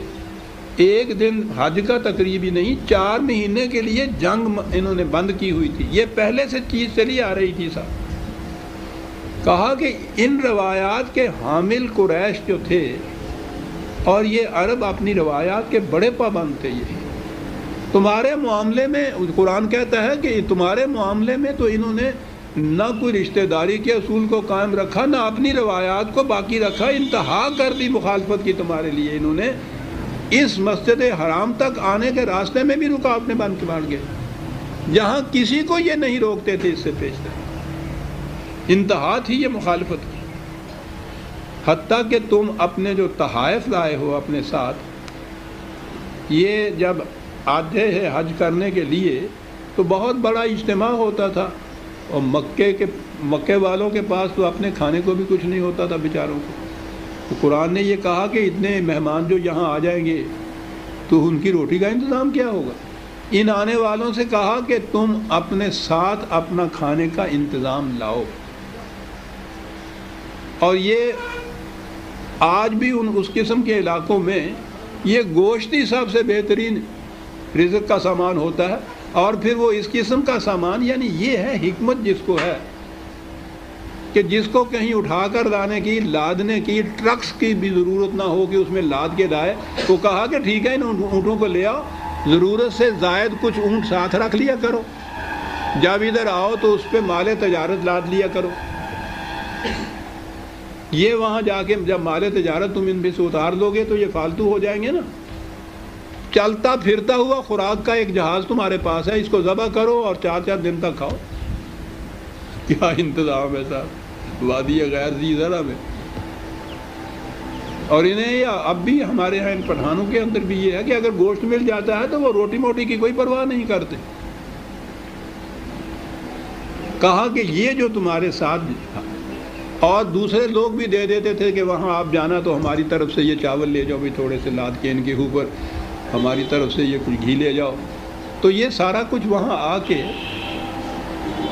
ایک دن حج کا تقریبی نہیں، 4 مہینے کے لیے جنگ انہوں نے بند کی ہوئی تھی۔ یہ پہلے سے چیز چلی آ رہی تھی صاحب۔ کہا کہ ان روایات کے حامل قریش جو تھے، اور یہ عرب اپنی روایات کے بڑے پابند تھے، یہ تمہارے معاملے میں قرآن کہتا ہے کہ تمہارے معاملے میں تو انہوں نے نہ کوئی رشتہ داری کے اصول کو قائم رکھا، نہ اپنی روایات کو باقی رکھا، انتہا کر دی مخالفت کی تمہارے لیے۔ انہوں نے اس مسجد حرام تک آنے کے راستے میں بھی رکاوٹیں بن کے مار گئے، جہاں کسی کو یہ نہیں روکتے تھے اس سے پیچھتے۔ انتہا تھی یہ مخالفت کی، حتیٰ کہ تم اپنے جو تحائف لائے ہو اپنے ساتھ، یہ جب آتے ہیں حج کرنے کے لیے تو بہت بڑا اجتماع ہوتا تھا، اور مکے والوں کے پاس تو اپنے کھانے کو بھی کچھ نہیں ہوتا تھا بیچاروں کو۔ تو قرآن نے یہ کہا کہ اتنے مہمان جو یہاں آ جائیں گے تو ان کی روٹی کا انتظام کیا ہوگا؟ ان آنے والوں سے کہا کہ تم اپنے ساتھ اپنا کھانے کا انتظام لاؤ۔ اور یہ آج بھی اس قسم کے علاقوں میں یہ گوشت ہی سب سے بہترین رزق کا سامان ہوتا ہے، اور پھر وہ اس قسم کا سامان، یعنی یہ ہے حکمت جس کو ہے کہ جس کو کہیں اٹھا کر لانے کی، لادنے کی، ٹرکس کی بھی ضرورت نہ ہو کہ اس میں لاد کے لائے۔ تو کہا کہ ٹھیک ہے ان اونٹوں کو لے آؤ، ضرورت سے زائد کچھ اونٹ ساتھ رکھ لیا کرو، جب ادھر آؤ تو اس پہ مال تجارت لاد لیا کرو۔ یہ وہاں جا کے جب مال تجارت تم ان پہ سے اتار دو گے تو یہ فالتو ہو جائیں گے نا۔ چلتا پھرتا ہوا خوراک کا ایک جہاز تمہارے پاس ہے، اس کو ذبح کرو اور 4 دن تک کھاؤ۔ کیا انتظام ہے صاحب وادی غیر ذی زرع میں۔ اور انہیں اب بھی ہمارے ہاں ان پٹھانوں کے اندر بھی یہ ہے کہ اگر گوشت مل جاتا ہے تو وہ روٹی موٹی کی کوئی پرواہ نہیں کرتے۔ کہا کہ یہ جو تمہارے ساتھ، اور دوسرے لوگ بھی دے دیتے تھے کہ وہاں آپ جانا تو ہماری طرف سے یہ چاول لے جاؤ بھی تھوڑے سے لاد کے ان کے اوپر، ہماری طرف سے یہ کچھ گھی لے جاؤ۔ تو یہ سارا کچھ وہاں آ کے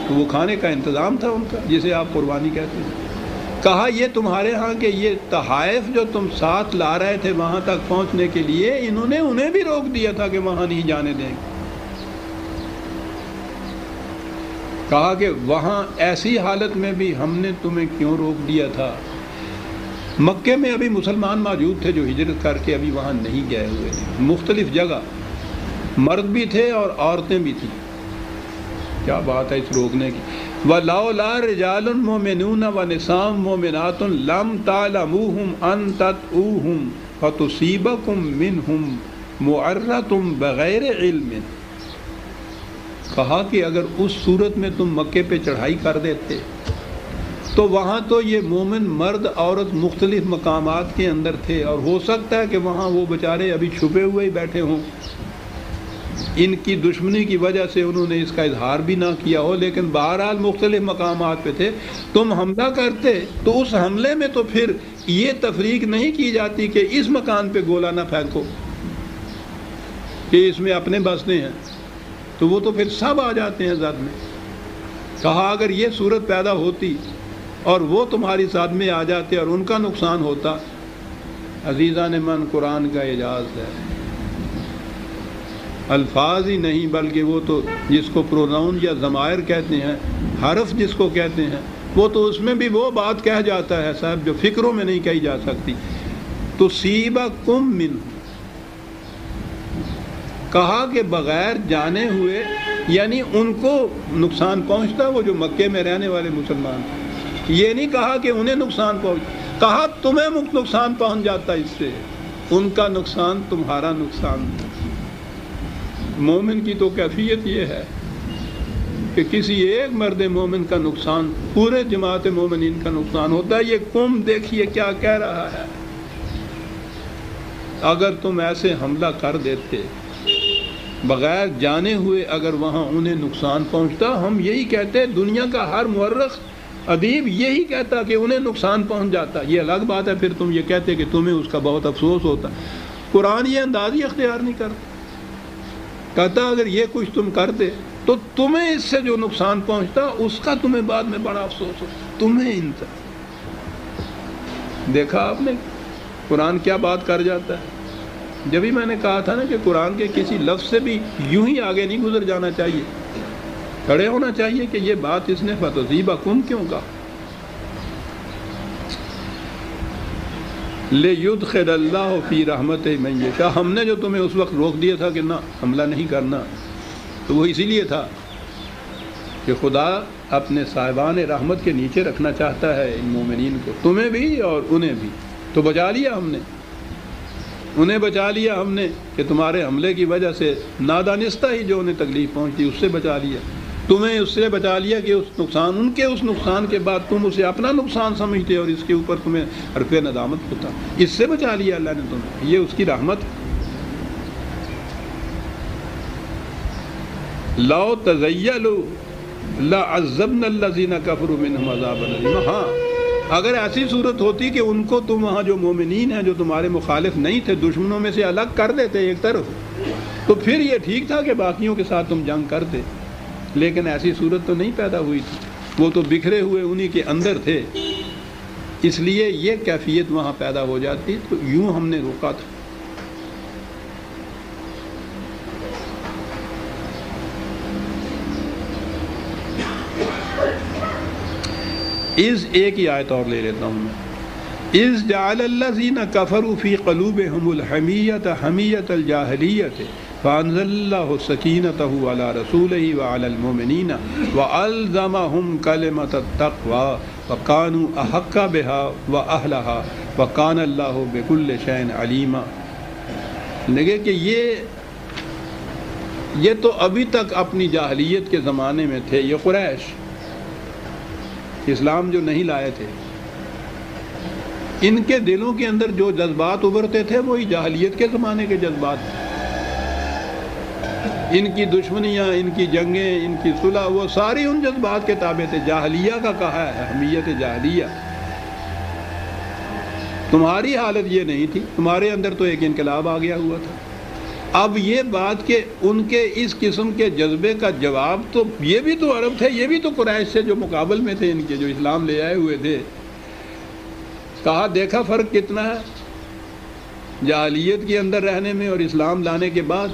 وہ کھانے کا انتظام تھا ان کا، جسے آپ قربانی کہتے ہیں۔ کہا یہ تمہارے ہاں کہ یہ تحائف جو تم ساتھ لا رہے تھے وہاں تک پہنچنے کے لیے، انہیں بھی روک دیا تھا کہ وہاں نہیں جانے دیں گے۔ کہا کہ وہاں ایسی حالت میں بھی ہم نے تمہیں کیوں روک دیا تھا؟ مکے میں ابھی مسلمان موجود تھے جو ہجرت کر کے ابھی وہاں نہیں گئے ہوئے تھے، مختلف جگہ مرد بھی تھے اور عورتیں بھی تھیں۔ کیا بات ہے اس روکنے کی۔ وَلَوْلَا رِجَالٌ مُؤْمِنُونَ وَنِسَاءٌ مُؤْمِنَاتٌ لَمْ تَعْلَمُوهُمْ أَن تَطْئُوهُمْ فَتُصِيبَكُم مِّنْهُمْ مُعَرَّةٌ بِغَيْرِ عِلْمٍ۔ کہا کہ اگر اس صورت میں تم مکے پہ چڑھائی کر دیتے تو وہاں تو یہ مومن مرد عورت مختلف مقامات کے اندر تھے، اور ہو سکتا ہے کہ وہاں وہ بیچارے ابھی چھپے ہوئے ہی بیٹھے ہوں، ان کی دشمنی کی وجہ سے انہوں نے اس کا اظہار بھی نہ کیا ہو، لیکن بہرحال مختلف مقامات پہ تھے، تم حملہ کرتے تو اس حملے میں تو پھر یہ تفریق نہیں کی جاتی کہ اس مکان پہ گولہ نہ پھینکو کہ اس میں اپنے بستے ہیں، تو وہ تو پھر سب آ جاتے ہیں زد میں۔ کہا اگر یہ صورت پیدا ہوتی اور وہ تمہاری زد میں آ جاتے اور ان کا نقصان ہوتا، عزیزان من قرآن کا اعجاز ہے، الفاظ ہی نہیں بلکہ وہ تو جس کو پروناؤن یا ضمائر کہتے ہیں، حرف جس کو کہتے ہیں، وہ تو اس میں بھی وہ بات کہہ جاتا ہے صاحب جو فکروں میں نہیں کہی جا سکتی۔ تصیبکم منہ، کہا کہ بغیر جانے ہوئے، یعنی ان کو نقصان پہنچتا، وہ جو مکے میں رہنے والے مسلمان، یہ نہیں کہا کہ انہیں نقصان پہنچ، کہا تمہیں نقصان پہنچ جاتا اس سے، ان کا نقصان تمہارا نقصان۔ مومن کی تو کیفیت یہ ہے کہ کسی ایک مرد مومن کا نقصان پورے جماعت مومنین کا نقصان ہوتا ہے۔ یہ قوم دیکھیے کیا کہہ رہا ہے، اگر تم ایسے حملہ کر دیتے بغیر جانے ہوئے، اگر وہاں انہیں نقصان پہنچتا، ہم یہی کہتے، دنیا کا ہر مورخ ادیب یہی کہتا کہ انہیں نقصان پہنچ جاتا۔ یہ الگ بات ہے پھر تم یہ کہتے کہ تمہیں اس کا بہت افسوس ہوتا۔ قرآن یہ انداز ہی اختیار نہیں کرتا، کہتا اگر یہ کچھ تم کرتے تو تمہیں اس سے جو نقصان پہنچتا اس کا تمہیں بعد میں بڑا افسوس ہوتا، تمہیں انتا۔ دیکھا آپ نے قرآن کیا بات کر جاتا ہے۔ جبھی میں نے کہا تھا نا کہ قرآن کے کسی لفظ سے بھی یوں ہی آگے نہیں گزر جانا چاہیے، کھڑے ہونا چاہیے کہ یہ بات اس نے فَتُصِيبَكُمْ کیوں کہا۔ لِيُدْخِلَ اللَّهُ فِي رَحْمَتِهِ مَن يَشَاءُ، ہم نے جو تمہیں اس وقت روک دیا تھا کہ نہ حملہ نہیں کرنا، تو وہ اسی لیے تھا کہ خدا اپنے صاحبان رحمت کے نیچے رکھنا چاہتا ہے ان مومنین کو، تمہیں بھی اور انہیں بھی۔ تو بچا لیا ہم نے، انہیں بچا لیا ہم نے کہ تمہارے حملے کی وجہ سے نادانستہ ہی جو انہیں تکلیف پہنچتی اس سے بچا لیا، تمہیں اس سے بچا لیا کہ اس نقصان، ان کے اس نقصان کے بعد تم اسے اپنا نقصان سمجھتے اور اس کے اوپر تمہیں حرف ندامت ہوتا، اس سے بچا لیا اللہ نے تمہیں، یہ اس کی رحمت۔ لو تزیلوا لعذبنا الذین کفروا منہم عذابا الیما، ہاں اگر ایسی صورت ہوتی کہ ان کو تم وہاں جو مومنین ہیں جو تمہارے مخالف نہیں تھے، دشمنوں میں سے الگ کر دیتے ایک طرف، تو پھر یہ ٹھیک تھا کہ باقیوں کے ساتھ تم جنگ کرتے، لیکن ایسی صورت تو نہیں پیدا ہوئی تھی، وہ تو بکھرے ہوئے انہی کے اندر تھے، اس لیے یہ کیفیت وہاں پیدا ہو جاتی، تو یوں ہم نے روکا تھا۔ اس ایک ہی آیت اور لے لیتا ہوں میں، اذ جعل الذین کفروا فی قلوبہم الحمیۃ حمیۃ الجاہلیۃ فانزل اللہ سکینتہ علی رسولہ وعلی المؤمنین والزمہم کلمۃ التقوی وکانوا احق بها واہلھا وکان اللہ بکل شیء علیما۔ لگے کہ یہ تو ابھی تک اپنی جاہلیت کے زمانے میں تھے، یہ قریش اسلام جو نہیں لائے تھے، ان کے دلوں کے اندر جو جذبات ابھرتے تھے وہی جاہلیت کے زمانے کے جذبات تھے، ان کی دشمنیاں، ان کی جنگیں، ان کی صلح، وہ ساری ان جذبات کے تابع تھے۔ جاہلیہ کا کہا ہے، حمیت جاہلیہ۔ تمہاری حالت یہ نہیں تھی، تمہارے اندر تو ایک انقلاب آ گیا ہوا تھا۔ اب یہ بات کہ ان کے اس قسم کے جذبے کا جواب، تو یہ بھی تو عرب تھے، یہ بھی تو قریش سے جو مقابل میں تھے ان کے، جو اسلام لے آئے ہوئے تھے۔ کہا دیکھا فرق کتنا ہے جاہلیت کے اندر رہنے میں اور اسلام لانے کے بعد۔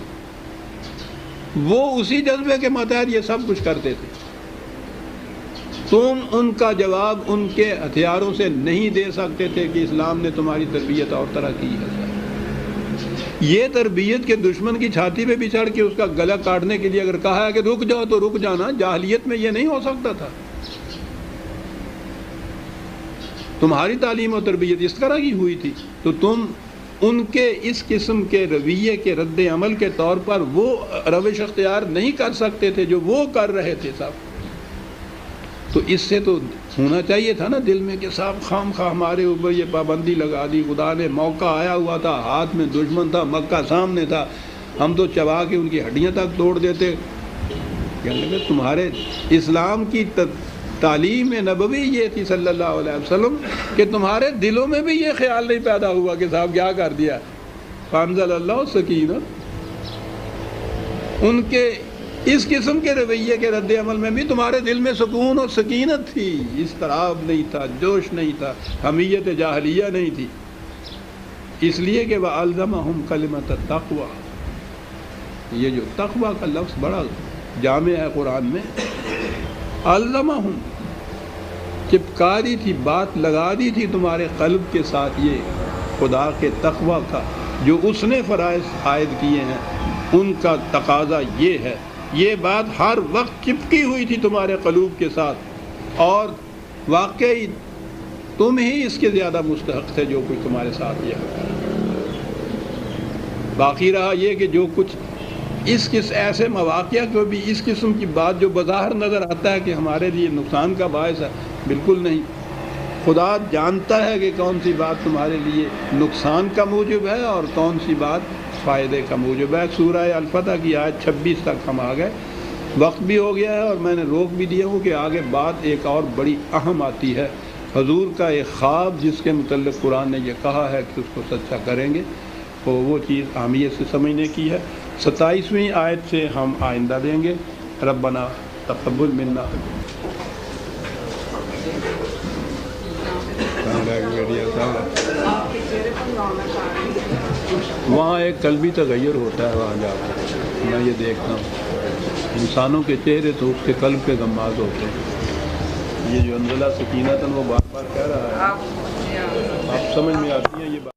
وہ اسی جذبے کے ماتحت یہ سب کچھ کرتے تھے، تم ان کا جواب ان کے ہتھیاروں سے نہیں دے سکتے تھے کہ اسلام نے تمہاری تربیت اور طرح کی ہے۔ یہ تربیت کے دشمن کی چھاتی پہ بھی چڑھ کے اس کا گلا کاٹنے کے لیے اگر کہا ہے کہ رک جاؤ تو رک جانا، جاہلیت میں یہ نہیں ہو سکتا تھا۔ تمہاری تعلیم و تربیت اس طرح کی ہوئی تھی، تو تم ان کے اس قسم کے رویے کے رد عمل کے طور پر وہ روش اختیار نہیں کر سکتے تھے جو وہ کر رہے تھے صاحب۔ تو اس سے تو ہونا چاہیے تھا نا دل میں کہ صاحب خام خواہ ہمارے اوپر یہ پابندی لگا دی، خدا نے موقع آیا ہوا تھا، ہاتھ میں دشمن تھا، مکہ سامنے تھا، ہم تو چبا کے ان کی ہڈیاں تک توڑ دیتے. کہنے لگے تمہارے اسلام کی تعلیم نبوی یہ تھی صلی اللہ علیہ وسلم کہ تمہارے دلوں میں بھی یہ خیال نہیں پیدا ہوا کہ صاحب کیا کر دیا. فانزل اللہ سکینہ. ان کے اس قسم کے رویے کے رد عمل میں بھی تمہارے دل میں سکون اور سکینت تھی، اضطراب نہیں تھا، جوش نہیں تھا، حمیت جاہلیہ نہیں تھی. اس لیے کہ وَأَلْزَمَهُمْ كَلِمَةَ التَّقْوَى. یہ جو تقوی کا لفظ بڑا جامع ہے قرآن میں. الزمہم، چپکا دی تھی، بات لگا دی تھی تمہارے قلب کے ساتھ یہ خدا کے تقوی کا جو اس نے فرائض عائد کیے ہیں ان کا تقاضا یہ ہے. یہ بات ہر وقت چپکی ہوئی تھی تمہارے قلوب کے ساتھ اور واقعی تم ہی اس کے زیادہ مستحق تھے جو کچھ تمہارے ساتھ یہ ہوتا ہے. باقی رہا یہ کہ جو کچھ اس ایسے مواقع کو بھی اس قسم کی بات جو بظاہر نظر آتا ہے کہ ہمارے لیے نقصان کا باعث ہے، بالکل نہیں. خدا جانتا ہے کہ کون سی بات تمہارے لیے نقصان کا موجب ہے اور کون سی بات فائدے کا موجب ہے. سورہ الفتح کی آیت 26 تک ہم آ گئے. وقت بھی ہو گیا ہے اور میں نے روک بھی دیا ہوں کہ آگے بات ایک اور بڑی اہم آتی ہے. حضور کا ایک خواب جس کے متعلق قرآن نے یہ کہا ہے کہ اس کو سچا کریں گے، تو وہ چیز اہمیت سے سمجھنے کی ہے. 27ویں آیت سے ہم آئندہ دیں گے. ربنا تقبل منا. وہاں ایک قلبی تغیر ہوتا ہے، وہاں جا کر میں یہ دیکھتا ہوں انسانوں کے چہرے تو اس کے قلب کے غماز ہوتے ہیں. یہ جو انزلہ سکینۃ وہ بار بار کہہ رہا ہے، آپ سمجھ میں آتی ہے یہ بات.